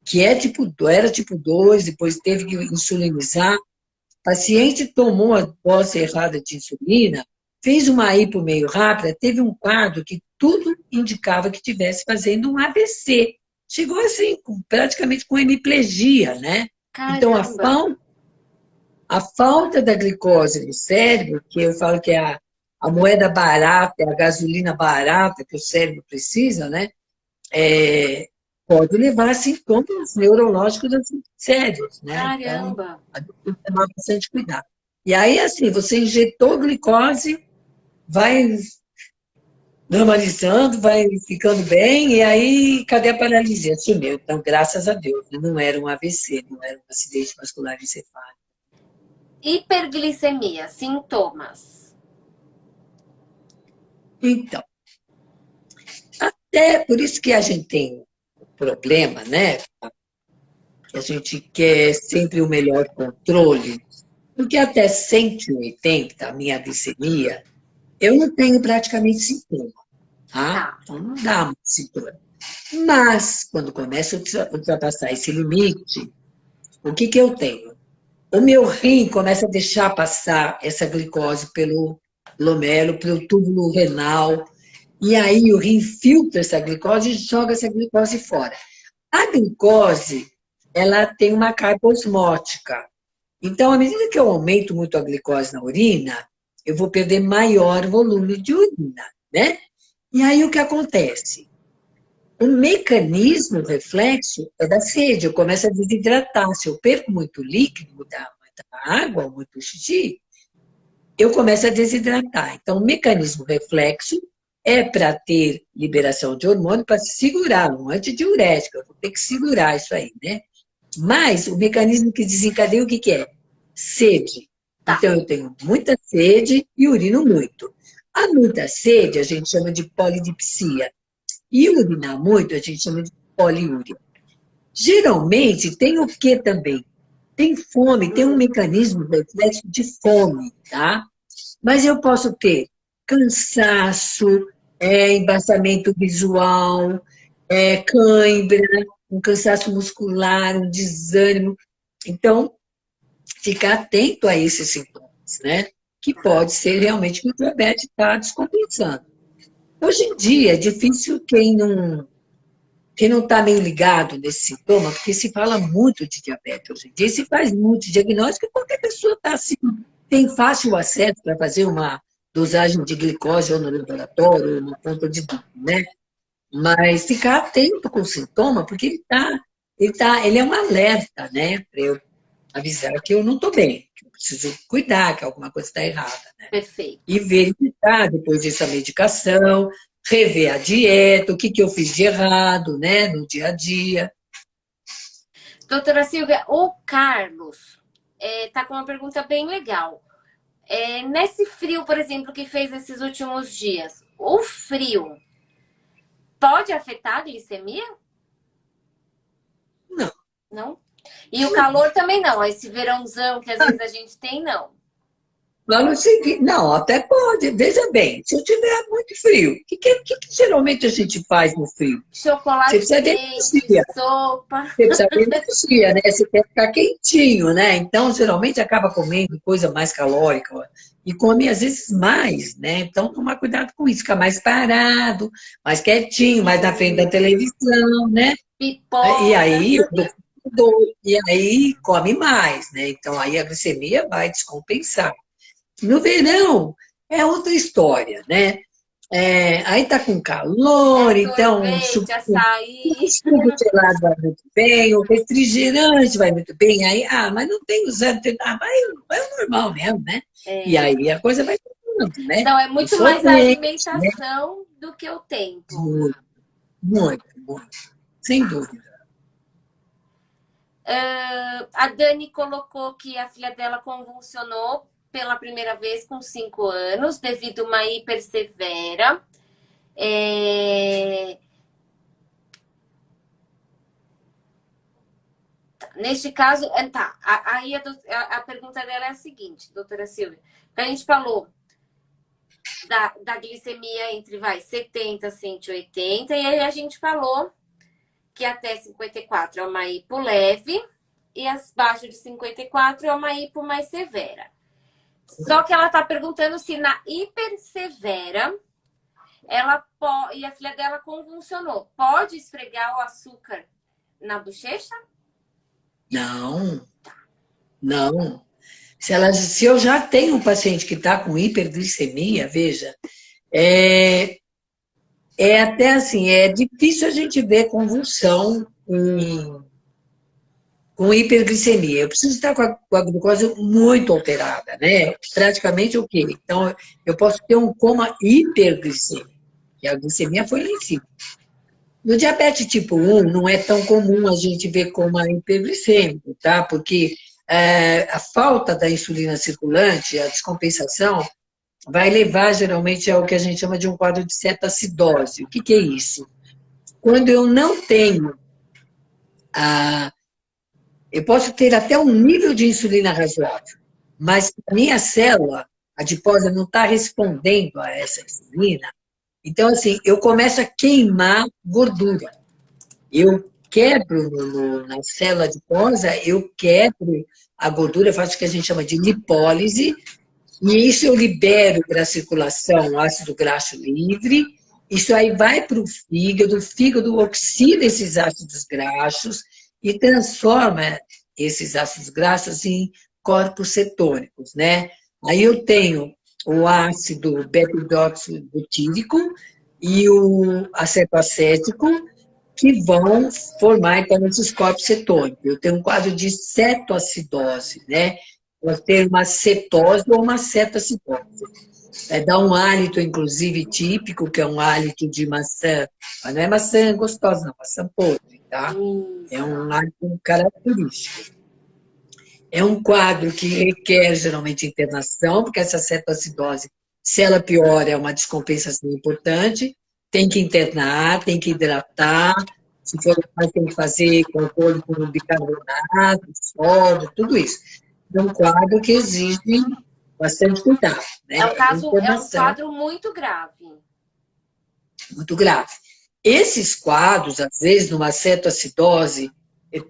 que era tipo 2, depois teve que insulinizar. O paciente tomou a dose errada de insulina, fez uma hipo meio rápida, teve um quadro que tudo indicava que estivesse fazendo um AVC. Chegou assim, praticamente com hemiplegia, né? Caramba. Então, a falta da glicose no cérebro, que eu falo que é a moeda barata, a gasolina barata que o cérebro precisa, né? Pode levar a sintomas neurológicos assim, sérios, né? Caramba! Então, tem que tomar bastante cuidado. E aí, assim, você injetou glicose, vai normalizando, vai ficando bem, e aí, cadê a paralisia? Sumiu. Então, graças a Deus, não era um AVC, não era um acidente vascular encefálico. Hiperglicemia, sintomas. Então, até por isso que a gente tem problema, né? Que a gente quer sempre o melhor controle, porque até 180, a minha glicemia, eu não tenho praticamente sintoma, tá? Então não dá muito sintoma. Mas, quando começa a ultrapassar esse limite, o que eu tenho? O meu rim começa a deixar passar essa glicose pelo glomérulo, pelo túbulo renal, e aí o rim filtra essa glicose e joga essa glicose fora. A glicose, ela tem uma carga osmótica. Então, à medida que eu aumento muito a glicose na urina, eu vou perder maior volume de urina, né? E aí o que acontece? O mecanismo reflexo é da sede, eu começo a desidratar. Se eu perco muito líquido, muita água, muito xixi, eu começo a desidratar. Então, o mecanismo reflexo é para ter liberação de hormônio para segurar, um antidiurético, eu vou ter que segurar isso aí, né? Mas o mecanismo que desencadeia o que é? Sede. Então, eu tenho muita sede e urino muito. A muita sede a gente chama de polidipsia. E urinar muito a gente chama de poliúria. Geralmente, tem o que também? Tem fome, tem um mecanismo reflexo de fome, tá? Mas eu posso ter cansaço, embaçamento visual, cãibra, um cansaço muscular, um desânimo. Então, ficar atento a esses sintomas, né? Que pode ser realmente que o diabetes está descompensando. Hoje em dia é difícil quem não está meio ligado nesse sintoma, porque se fala muito de diabetes hoje em dia, se faz muito diagnóstico, e qualquer pessoa está assim, tem fácil acesso para fazer uma dosagem de glicose ou no laboratório, ou no ponto de dúvida, né? Mas ficar atento com o sintoma, porque ele é um alerta, né? Para eu avisar que eu não estou bem, que eu preciso cuidar, que alguma coisa está errada, né? Perfeito. E verificar depois disso a medicação, rever a dieta, o que eu fiz de errado, né, no dia a dia. Doutora Silvia, o Carlos tá com uma pergunta bem legal. Nesse frio, por exemplo, que fez esses últimos dias, o frio pode afetar a glicemia? Não. Não? E o calor também não. Esse verãozão que às vezes a gente tem, não. Lá no seguinte, não, até pode, veja bem, se eu tiver muito frio, o que geralmente a gente faz no frio? Você Chocolate precisa de quente, energia, sopa. você precisa de energia, né? Você quer ficar quentinho, né? Então, geralmente acaba comendo coisa mais calórica ó, e come às vezes mais, né? Então, tomar cuidado com isso, ficar mais parado, mais quietinho, mais na frente da televisão, né? E Pipoca. aí, e aí come mais, né? Então, aí a glicemia vai descompensar. No verão é outra história, né? Aí tá com calor, então Sorvete, açaí. suco gelado vai muito bem, o refrigerante vai muito bem, aí, mas não tem usando, vai o normal mesmo, né? E aí a coisa vai mudando, né? Então, é muito mais a Sorvete, né? alimentação do que o tempo. Muito, muito, muito, sem dúvida. A Dani colocou que a filha dela convulsionou pela primeira vez com 5 anos, devido a uma hipersevera. Neste caso, aí a pergunta dela é a seguinte, doutora Silvia. A gente falou da glicemia entre 70 180, e aí a gente falou que até 54 é uma hipo leve e abaixo de 54 é uma hipo mais severa. Só que ela está perguntando se na hipersevera e a filha dela convulsionou. Pode esfregar o açúcar na bochecha? Não, não. Se eu já tenho um paciente que está com hiperglicemia, veja, até assim, é difícil a gente ver convulsão com hiperglicemia. Eu preciso estar com a glucose muito alterada, né? Praticamente o quê? Então, eu posso ter um coma hiperglicêmico, que a glicemia foi lá em cima. No diabetes tipo 1, não é tão comum a gente ver coma hiperglicêmico, tá? Porque a falta da insulina circulante, a descompensação, vai levar geralmente ao que a gente chama de um quadro de cetoacidose. O que é isso? Quando eu não tenho eu posso ter até um nível de insulina razoável, mas a minha célula adiposa não está respondendo a essa insulina. Então, assim, eu começo a queimar gordura. Eu quebro na célula adiposa, eu quebro a gordura, faço o que a gente chama de lipólise, e isso eu libero para a circulação ácido graxo livre, isso aí vai para o fígado oxida esses ácidos graxos e transforma esses ácidos graxos em corpos cetônicos, né? Aí eu tenho o ácido beta-hidroxibutírico e o acetoacético, que vão formar, então, esses corpos cetônicos. Eu tenho um quadro de cetoacidose, né? Pode ter uma cetose ou uma cetoacidose. Dá um hálito, inclusive, típico, que é um hálito de maçã. Mas não é maçã gostosa, não, maçã podre, tá? É um hálito característico. É um quadro que requer, geralmente, internação, porque essa cetoacidose, se ela piora, é uma descompensação importante. Tem que internar, tem que hidratar. Se for mais, tem que fazer controle com bicarbonato, sódio, tudo isso. É um quadro que exige bastante cuidado, né? É um quadro muito grave. Muito grave. Esses quadros, às vezes, numa cetoacidose,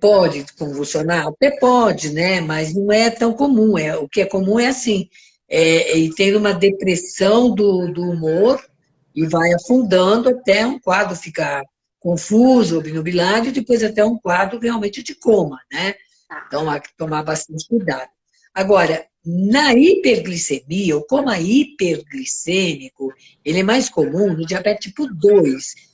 pode convulsionar? Até pode, né? Mas não é tão comum. O que é comum é assim, e tendo uma depressão do humor e vai afundando até um quadro ficar confuso, obnubilado, e depois até um quadro realmente de coma, né? Tá. Então, há que tomar bastante cuidado. Agora, na hiperglicemia, o coma hiperglicêmico, ele é mais comum no diabetes tipo 2.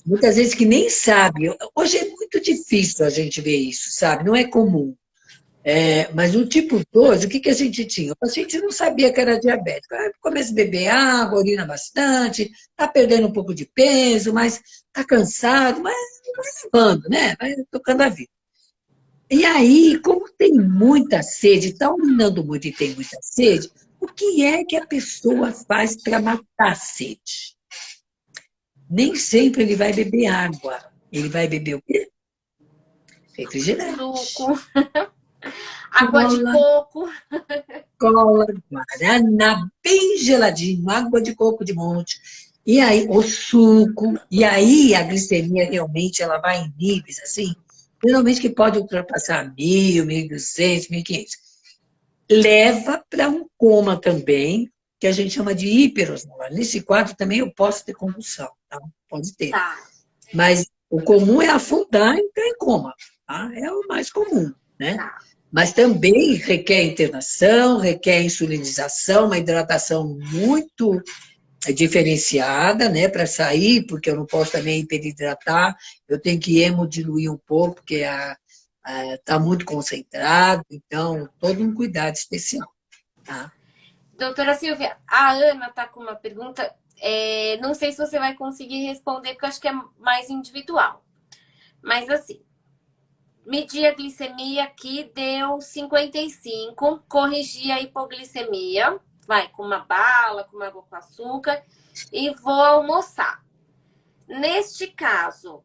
Muitas vezes que nem sabe. Hoje é muito difícil a gente ver isso, sabe? Não é comum. Mas no tipo 2, o que a gente tinha? O paciente não sabia que era diabético. Aí começa a beber água, urina bastante, está perdendo um pouco de peso, mas está cansado, mas vai levando, né? Vai tocando a vida. E aí, como tem muita sede, está urinando muito e tem muita sede, o que é que a pessoa faz para matar a sede? Nem sempre ele vai beber água. Ele vai beber o quê? Refrigerante. Suco, água de coco. Cola, guaraná, bem geladinho, água de coco de monte. E aí, o suco. E aí, a glicemia realmente ela vai em níveis assim, geralmente que pode ultrapassar 1.000, 1.200, 1.500. Leva para um coma também, que a gente chama de hiperosmolar. Nesse quadro também eu posso ter convulsão, tá? Pode ter. Tá. Mas o comum é afundar e entrar em coma, tá? É o mais comum, né? Tá. Mas também requer internação, requer insulinização, uma hidratação muito diferenciada, né, para sair, porque eu não posso também hiperidratar, eu tenho que hemodiluir um pouco, porque está muito concentrado, então, todo um cuidado especial. Tá? Doutora Silvia, a Ana está com uma pergunta, não sei se você vai conseguir responder, porque eu acho que é mais individual. Mas assim, medi a glicemia aqui, deu 55, corrigi a hipoglicemia, vai com uma bala, com uma água com açúcar, e vou almoçar. Neste caso,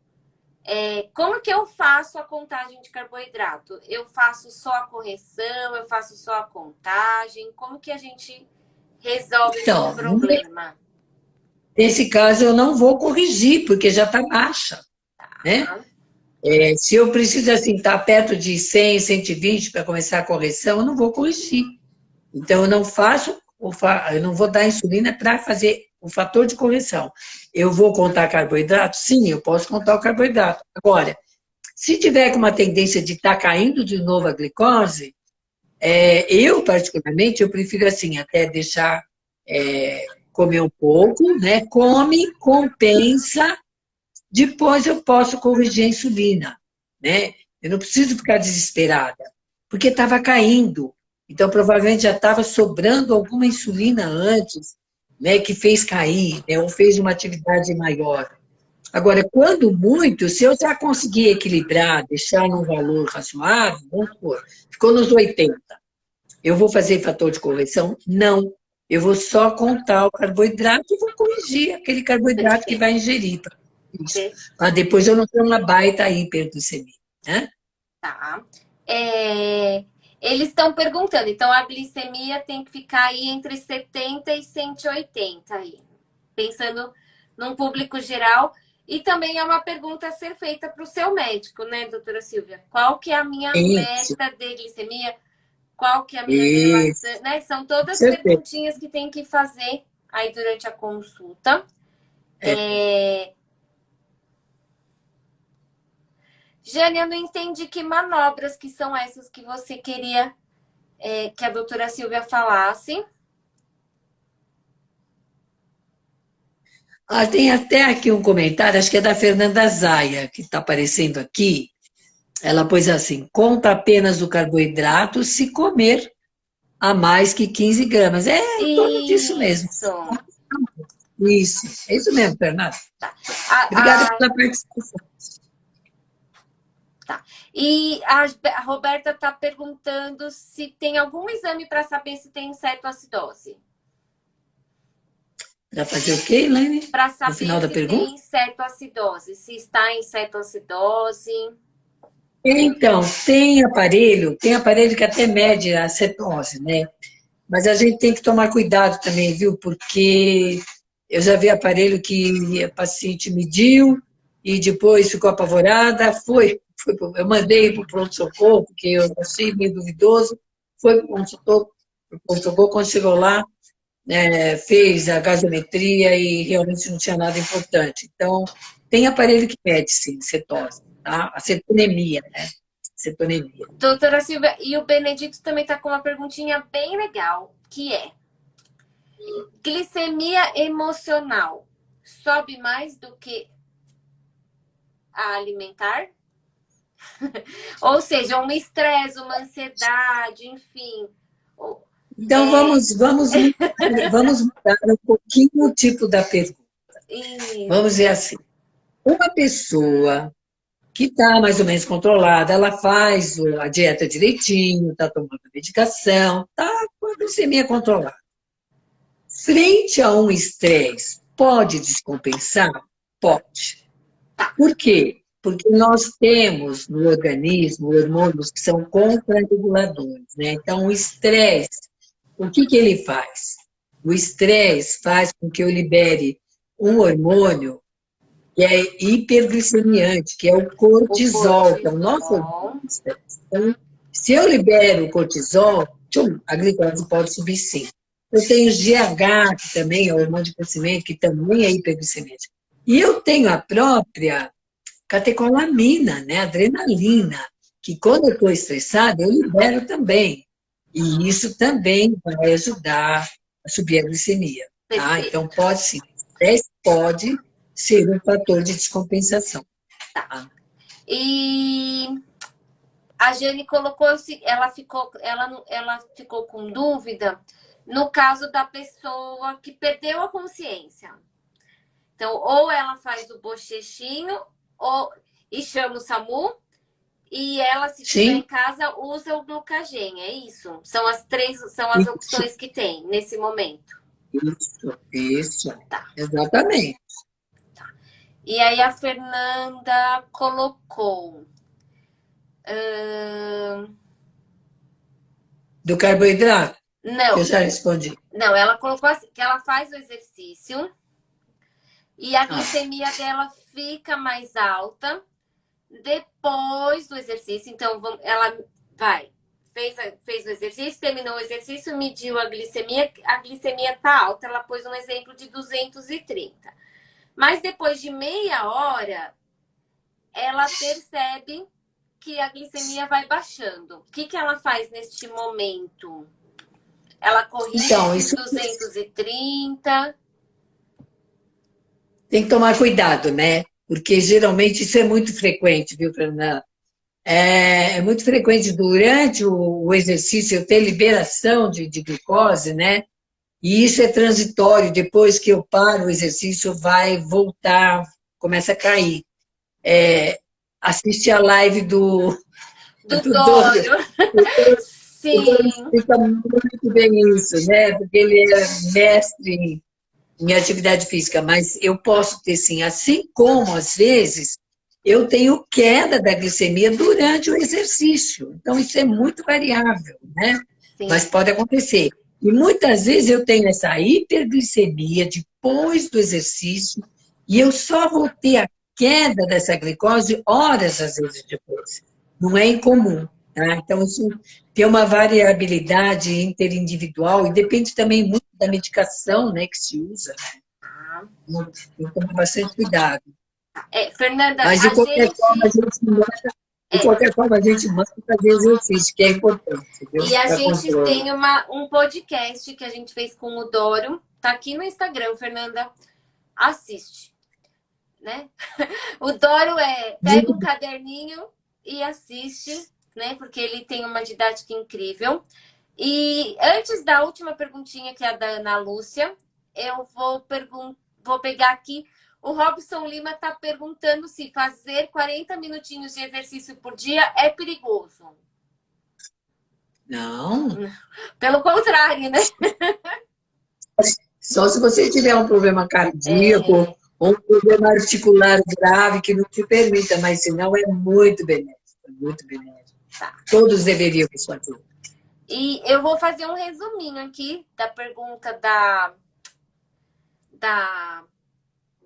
como que eu faço a contagem de carboidrato? Eu faço só a correção, eu faço só a contagem? Como que a gente resolve esse problema? Nesse caso, eu não vou corrigir, porque já está baixa, né? Se eu preciso, assim, estar perto de 100, 120 para começar a correção, eu não vou corrigir. Então, eu não faço, eu não vou dar insulina para fazer o fator de correção. Eu vou contar carboidrato? Sim, eu posso contar o carboidrato. Agora, se tiver com uma tendência de estar caindo de novo a glicose, eu, particularmente, eu prefiro, assim, até deixar comer um pouco, né? Come, compensa, depois eu posso corrigir a insulina, né? Eu não preciso ficar desesperada, porque estava caindo. Então, provavelmente já estava sobrando alguma insulina antes, né, que fez cair, né, ou fez uma atividade maior. Agora, quando muito, se eu já conseguir equilibrar, deixar num valor razoável, vamos supor, ficou nos 80, eu vou fazer fator de correção? Não. Eu vou só contar o carboidrato e vou corrigir aquele carboidrato que vai ingerir. Para depois eu não ter uma baita hiperglicemia, né? Tá. Eles estão perguntando, então a glicemia tem que ficar aí entre 70 e 180 aí, pensando num público geral. E também é uma pergunta a ser feita para o seu médico, né, doutora Silvia? Qual que é a minha meta de glicemia? Qual que é a minha relação? Né? São todas perguntinhas que tem que fazer aí durante a consulta. Jane, eu não entendi que manobras que são essas que você queria que a doutora Silvia falasse. Tem até aqui um comentário, acho que é da Fernanda Zaia, que está aparecendo aqui. Ela pôs assim, conta apenas o carboidrato se comer a mais que 15 gramas. Em torno disso mesmo. Isso, é isso mesmo, Fernanda. Tá. Obrigada pela participação. Tá. E a Roberta está perguntando se tem algum exame para saber se tem cetoacidose. Para fazer o quê, Elaine? Para saber no final da se pergunta? tem cetoacidose, se está em cetoacidose. Então, tem aparelho que até mede a cetose, né? Mas a gente tem que tomar cuidado também, viu? Porque eu já vi aparelho que a paciente mediu e depois ficou apavorada, eu mandei para o pronto-socorro, porque eu achei meio duvidoso, foi para o pronto-socorro, quando chegou lá, fez a gasometria e realmente não tinha nada importante. Então, tem aparelho que mede, sim, cetose, tá? A cetonemia, né? Cetonemia. Doutora Silvia, e o Benedito também está com uma perguntinha bem legal, que é: glicemia emocional sobe mais do que a alimentar? Ou seja, um estresse, uma ansiedade, enfim. Então, vamos mudar um pouquinho o tipo da pergunta. Vamos Isso. dizer assim, uma pessoa que está mais ou menos controlada, ela faz a dieta direitinho, está tomando medicação, está com a glicemia controlada. Frente a um estresse, pode descompensar? Pode. Por quê? Porque nós temos no organismo hormônios que são contrarreguladores, né? Então, o estresse, o que que ele faz? O estresse faz com que eu libere um hormônio que é hiperglicemiante, que é o O cortisol, que é o nosso hormônio cortisol. de estresse. Então, se eu libero o cortisol, tchum, a glicose pode subir sim. Eu tenho GH, que também é hormônio de crescimento, que também é hiperglicemiante. E eu tenho a própria catecolamina, né, adrenalina, que quando eu estou estressada, eu libero também. E isso também vai ajudar a subir a glicemia. Tá? Então, Perfeito. pode sim. O estresse pode ser um fator de descompensação. Tá? E a Jane colocou, ela ficou com dúvida no caso da pessoa que perdeu a consciência. Então, ou ela faz o bochechinho e chama o SAMU, e ela, se estiver em Sim, casa, usa o Glucagen, é isso? São as isso, opções que tem nesse momento. isso. Tá. Exatamente. E aí a Fernanda colocou. Do carboidrato, que eu Não, já respondi. não, ela colocou assim, que ela faz o exercício e a Ah, glicemia dela fica mais alta depois do exercício. Então, ela vai, fez o exercício, terminou o exercício, mediu a glicemia tá alta. Ela pôs um exemplo de 230. Mas depois de meia hora, ela percebe que a glicemia vai baixando. O que, que ela faz neste momento? Ela corrige então, esses isso 230. tem que tomar cuidado, né? Porque geralmente isso é muito frequente, viu, Fernanda? É muito frequente durante o exercício eu ter liberação de glicose, né? E isso é transitório, depois que eu paro o exercício, vai voltar, começa a cair. Assiste a live Do do Dório. Dório. O Dório Sim. explica muito bem isso, né? Porque ele é mestre em atividade física, mas eu posso ter sim, assim como às vezes eu tenho queda da glicemia durante o exercício. Então, isso é muito variável, né? Mas Sim. pode acontecer. E muitas vezes eu tenho essa hiperglicemia depois do exercício e eu só vou ter a queda dessa glicose horas, às vezes, depois. Não é incomum, tá? Então, isso tem uma variabilidade interindividual e depende também muito da medicação, né, que se usa. Tem que tomar bastante cuidado. Fernanda, Mas, a gente. de É, qualquer forma, a gente manda fazer exercício, que é importante, viu? e a Para gente controle. tem um podcast que a gente fez com o Dório. Tá aqui no Instagram, Fernanda. Assiste, né? O Dório pega Muito um bem. caderninho e assiste, né? Porque ele tem uma didática incrível. E antes da última perguntinha, que é a da Ana Lúcia, eu vou pegar aqui. O Robson Lima está perguntando se fazer 40 minutinhos de exercício por dia é perigoso. Não, Pelo contrário, né? só se você tiver um problema cardíaco É, ou um problema articular grave que não te permita, mas senão é muito benéfico, muito benéfico. tá. Todos deveriam fazer. E eu vou fazer um resuminho aqui da pergunta da,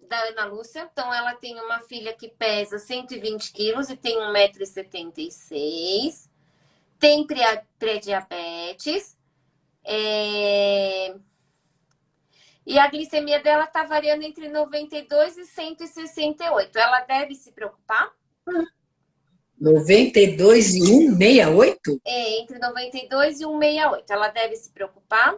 da Ana Lúcia. Então, ela tem uma filha que pesa 120 quilos e tem 1,76 m. Tem pré-diabetes. E a glicemia dela está variando entre 92 e 168. Ela deve se preocupar? 92 e 168? Entre 92 e 168. Ela deve se preocupar?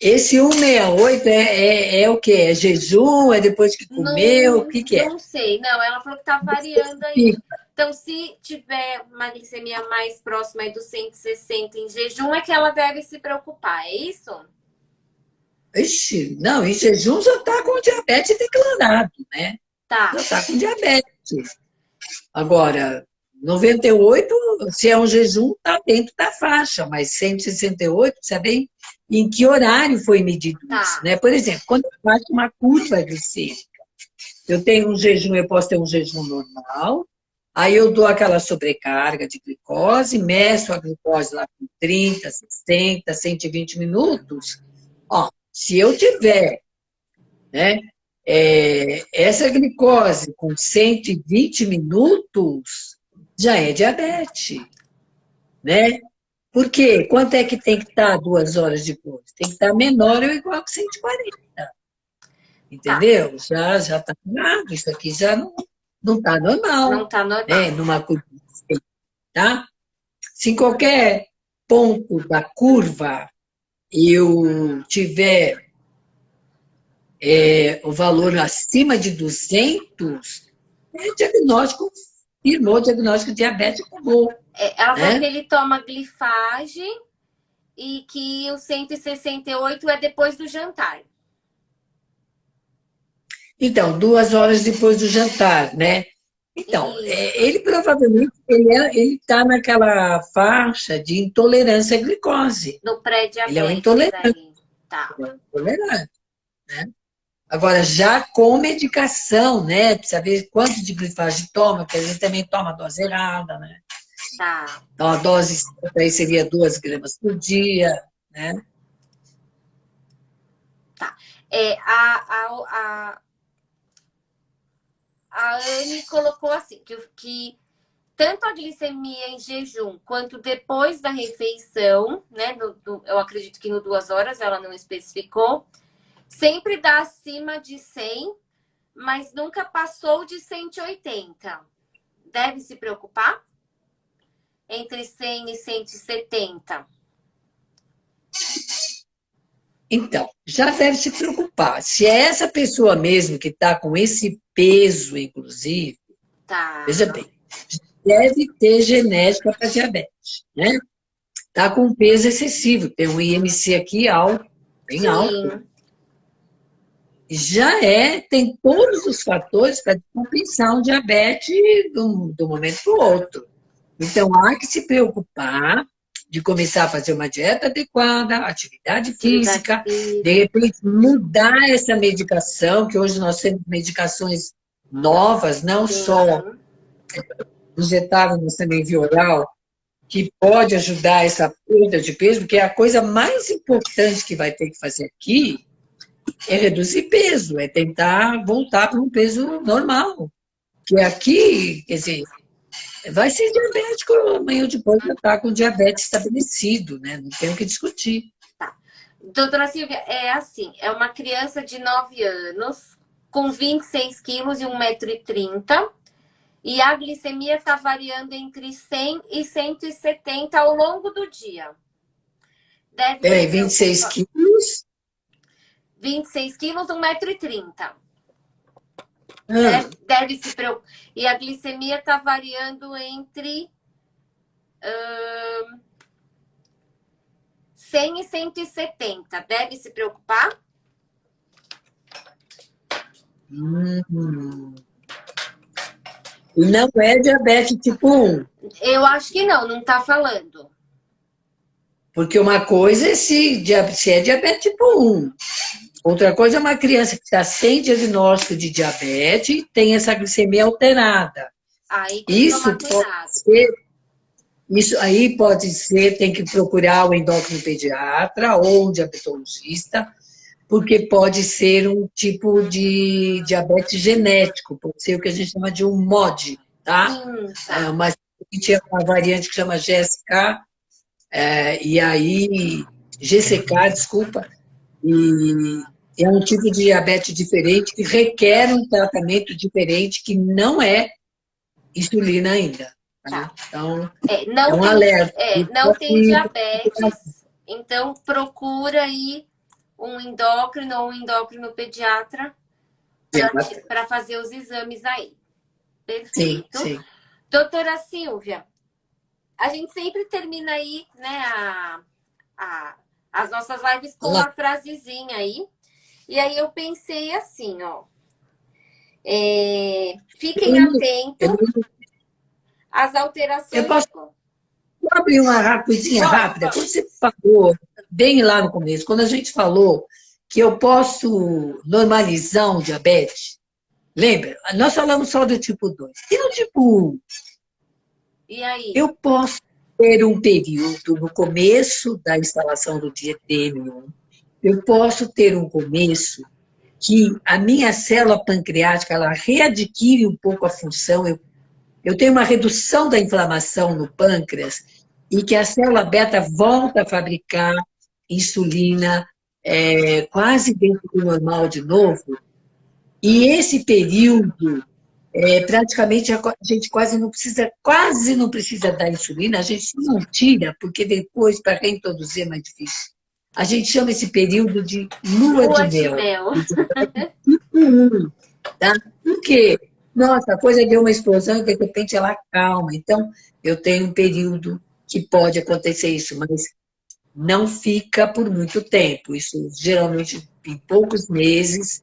Esse 168 é o quê? É jejum? É depois que comeu? O que é? Não sei. Não, ela falou que está variando aí. Então, se tiver uma glicemia mais próxima aí dos 160 em jejum, é que ela deve se preocupar, é isso? Ixi, não, em jejum já está com diabetes declarado, né? Tá. Já está com diabetes. Agora, 98, se é um jejum, está dentro da faixa, mas 168, precisa ver em que horário foi medido isso, né? Por exemplo, quando eu faço uma curva glicêmica, eu tenho um jejum, eu posso ter um jejum normal, aí eu dou aquela sobrecarga de glicose, meço a glicose lá com 30, 60, 120 minutos. Ó, se eu tiver, né, essa glicose com 120 minutos, já é diabetes, né? Por quê? Quanto é que tem que estar 2 horas depois? Tem que estar menor ou igual que 140. Entendeu? Já está errado. Isso aqui já não está normal. Não está normal. Né? Numa curva, tá? Se em qualquer ponto da curva eu tiver o valor acima de 200, é diagnóstico, firmou o diagnóstico de diabetes acabou. Ela falou que ele toma glifage e que o 168 é depois do jantar. Então, 2 horas depois do jantar, né? Então, ele provavelmente ele está naquela faixa de intolerância à glicose. No pré-diabetes. Ele é um intolerante. Tá. Ele é um intolerante, né? Agora, já com medicação, né? Precisa ver quanto de glifage toma, porque a gente também toma dose errada, né? Tá. Então, a dose aí seria 2 gramas por dia, né? Tá. A Anne colocou assim, que tanto a glicemia em jejum quanto depois da refeição, né? Eu acredito que no 2 horas ela não especificou, sempre dá acima de 100, mas nunca passou de 180. Deve se preocupar? Entre 100 e 170. Então, já deve se preocupar. Se é essa pessoa mesmo que está com esse peso, inclusive, tá. Veja bem, deve ter genética para diabetes, né? Está com peso excessivo, tem um IMC aqui alto, bem alto. Já tem todos os fatores para compensar um diabetes do momento para o outro. Então, há que se preocupar de começar a fazer uma dieta adequada, atividade física, de repente mudar essa medicação, que hoje nós temos medicações novas, não só injetável, mas também via oral, que pode ajudar essa perda de peso, porque a coisa mais importante que vai ter que fazer aqui é reduzir peso, é tentar voltar para um peso normal. Que aqui, quer dizer, vai ser diabético amanhã ou depois já está com diabetes estabelecido, né? Não tem o que discutir. Tá. Doutora Silvia, é assim, é uma criança de 9 anos, com 26 quilos e 1,30 m, e a glicemia está variando entre 100 e 170 ao longo do dia. Peraí, 26 quilos? 26 quilos, 1,30 m. Deve se preocupar. E a glicemia está variando entre 100 e 170. Deve se preocupar? Não é diabetes tipo 1. Eu acho que não está falando. Porque uma coisa é se é diabetes tipo 1. Outra coisa é uma criança que está sem diagnóstico de diabetes e tem essa glicemia alterada. Aí isso aí pode ser, tem que procurar o endocrinopediatra ou um diabetologista, porque pode ser um tipo de diabetes genético, pode ser o que a gente chama de um MOD, tá? Tá. Mas tinha uma variante que chama GSK, e aí, GCK, desculpa, E é um tipo de diabetes diferente que requer um tratamento diferente que não é insulina ainda. Tá. Tá? Então, é Não um tem, alerta. não tem diabetes, então procura aí um endócrino ou um endócrino pediatra para fazer os exames aí. Sim, Perfeito. sim. Doutora Silvia, a gente sempre termina aí, né, as nossas lives com Olá. uma frasezinha aí. E aí eu pensei assim, ó. Fiquem atentos às Eu alterações. posso abrir uma coisinha Pode, rápida? pode. Quando você falou, bem lá no começo, quando a gente falou que eu posso normalizar um diabetes, lembra? Nós falamos só do tipo 2. E no tipo 1? E aí? Eu posso ter um período no começo da instalação do DTM1, eu posso ter um começo que a minha célula pancreática ela readquire um pouco a função, eu tenho uma redução da inflamação no pâncreas e que a célula beta volta a fabricar insulina quase dentro do normal de novo. E esse período, praticamente a gente quase não precisa dar insulina, a gente não tira, porque depois, para reintroduzir, é mais difícil. A gente chama esse período de lua de Lua de mel, mel. do diabetes tipo 1, tá? Por quê? Nossa, a coisa deu uma explosão e de repente ela calma. Então, eu tenho um período que pode acontecer isso, mas não fica por muito tempo. Isso geralmente em poucos meses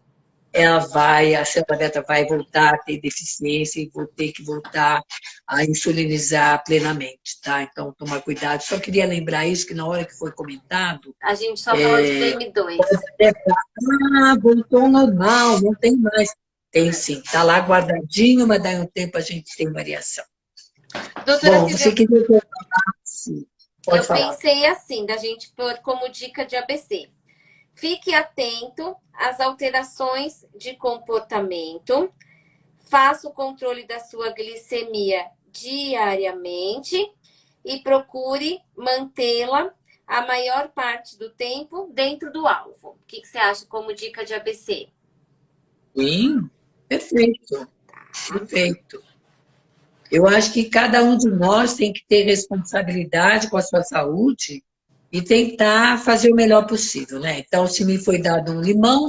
a célula beta vai voltar a ter deficiência e vou ter que voltar a insulinizar plenamente, tá? Então, tomar cuidado. Só queria lembrar isso, que na hora que foi comentado, A gente só falou de DM2. voltou ao normal, não tem mais. Tem sim, tá lá guardadinho, mas daí um tempo a gente tem variação. Doutora Bom, você Silvia, queria que eu falasse? Pode eu falar. pensei assim, da gente pôr como dica de ABC. Fique atento às alterações de comportamento. Faça o controle da sua glicemia diariamente e procure mantê-la a maior parte do tempo dentro do alvo. O que você acha como dica de ABC? Sim, perfeito, perfeito. Eu acho que cada um de nós tem que ter responsabilidade com a sua saúde e tentar fazer o melhor possível, né? Então, se me foi dado um limão,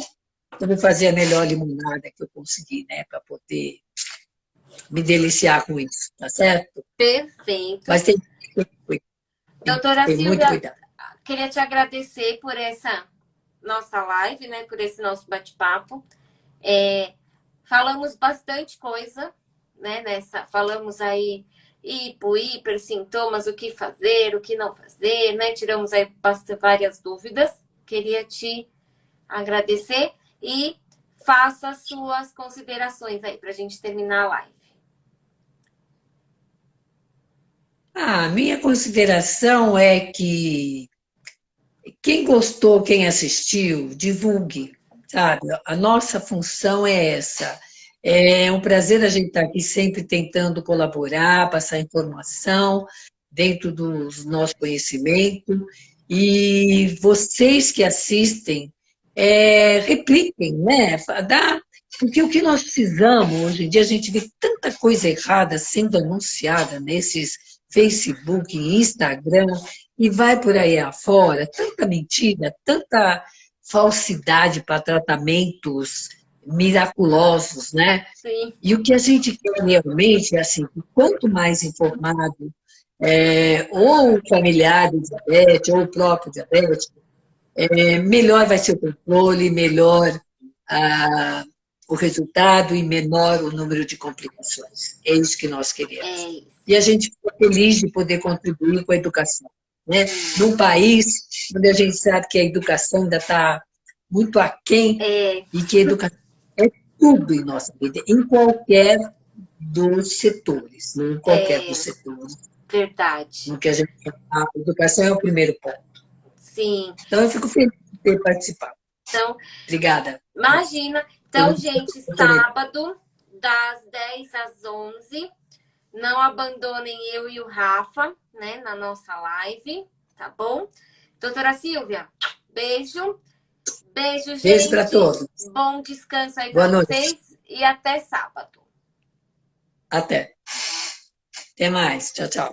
eu vou fazer a melhor limonada que eu conseguir, né? Para poder me deliciar com isso, tá certo? Perfeito. Mas tem que Doutora ter muito Silvia, cuidado. queria te agradecer por essa nossa live, né? Por esse nosso bate-papo. Falamos bastante coisa, né? Falamos aí hiper, sintomas, o que fazer, o que não fazer, né? Tiramos aí várias dúvidas. Queria te agradecer e faça as suas considerações aí para a gente terminar a live. A minha consideração é que quem gostou, quem assistiu, divulgue, sabe? A nossa função é essa. É um prazer a gente estar aqui sempre tentando colaborar, passar informação dentro do nosso conhecimento. E vocês que assistem, repliquem, né? Porque o que nós precisamos, hoje em dia, a gente vê tanta coisa errada sendo anunciada nesses Facebook, Instagram, e vai por aí afora, tanta mentira, tanta falsidade para tratamentos miraculosos, né? Sim. E o que a gente quer realmente é assim, que quanto mais informado, ou o familiar do diabetes, ou o próprio diabético, melhor vai ser o controle, melhor o resultado e menor o número de complicações. É isso que nós queremos. É isso. E a gente fica feliz de poder contribuir com a educação. Né? Num país onde a gente sabe que a educação ainda está muito aquém e que a educação é tudo em nossa vida, em qualquer dos setores, em qualquer dos setores. Verdade. No que a educação é o primeiro ponto. Sim. Então, eu fico feliz de ter participado. Então, Obrigada. imagina. Então, gente, sábado, das 10 às 11, não abandonem eu e o Rafa, né, na nossa live, tá bom? Doutora Silvia, beijo. Beijo, Beijo para gente. todos. Bom descanso aí Boa para noite. vocês e até sábado. Até. Até mais. Tchau, tchau.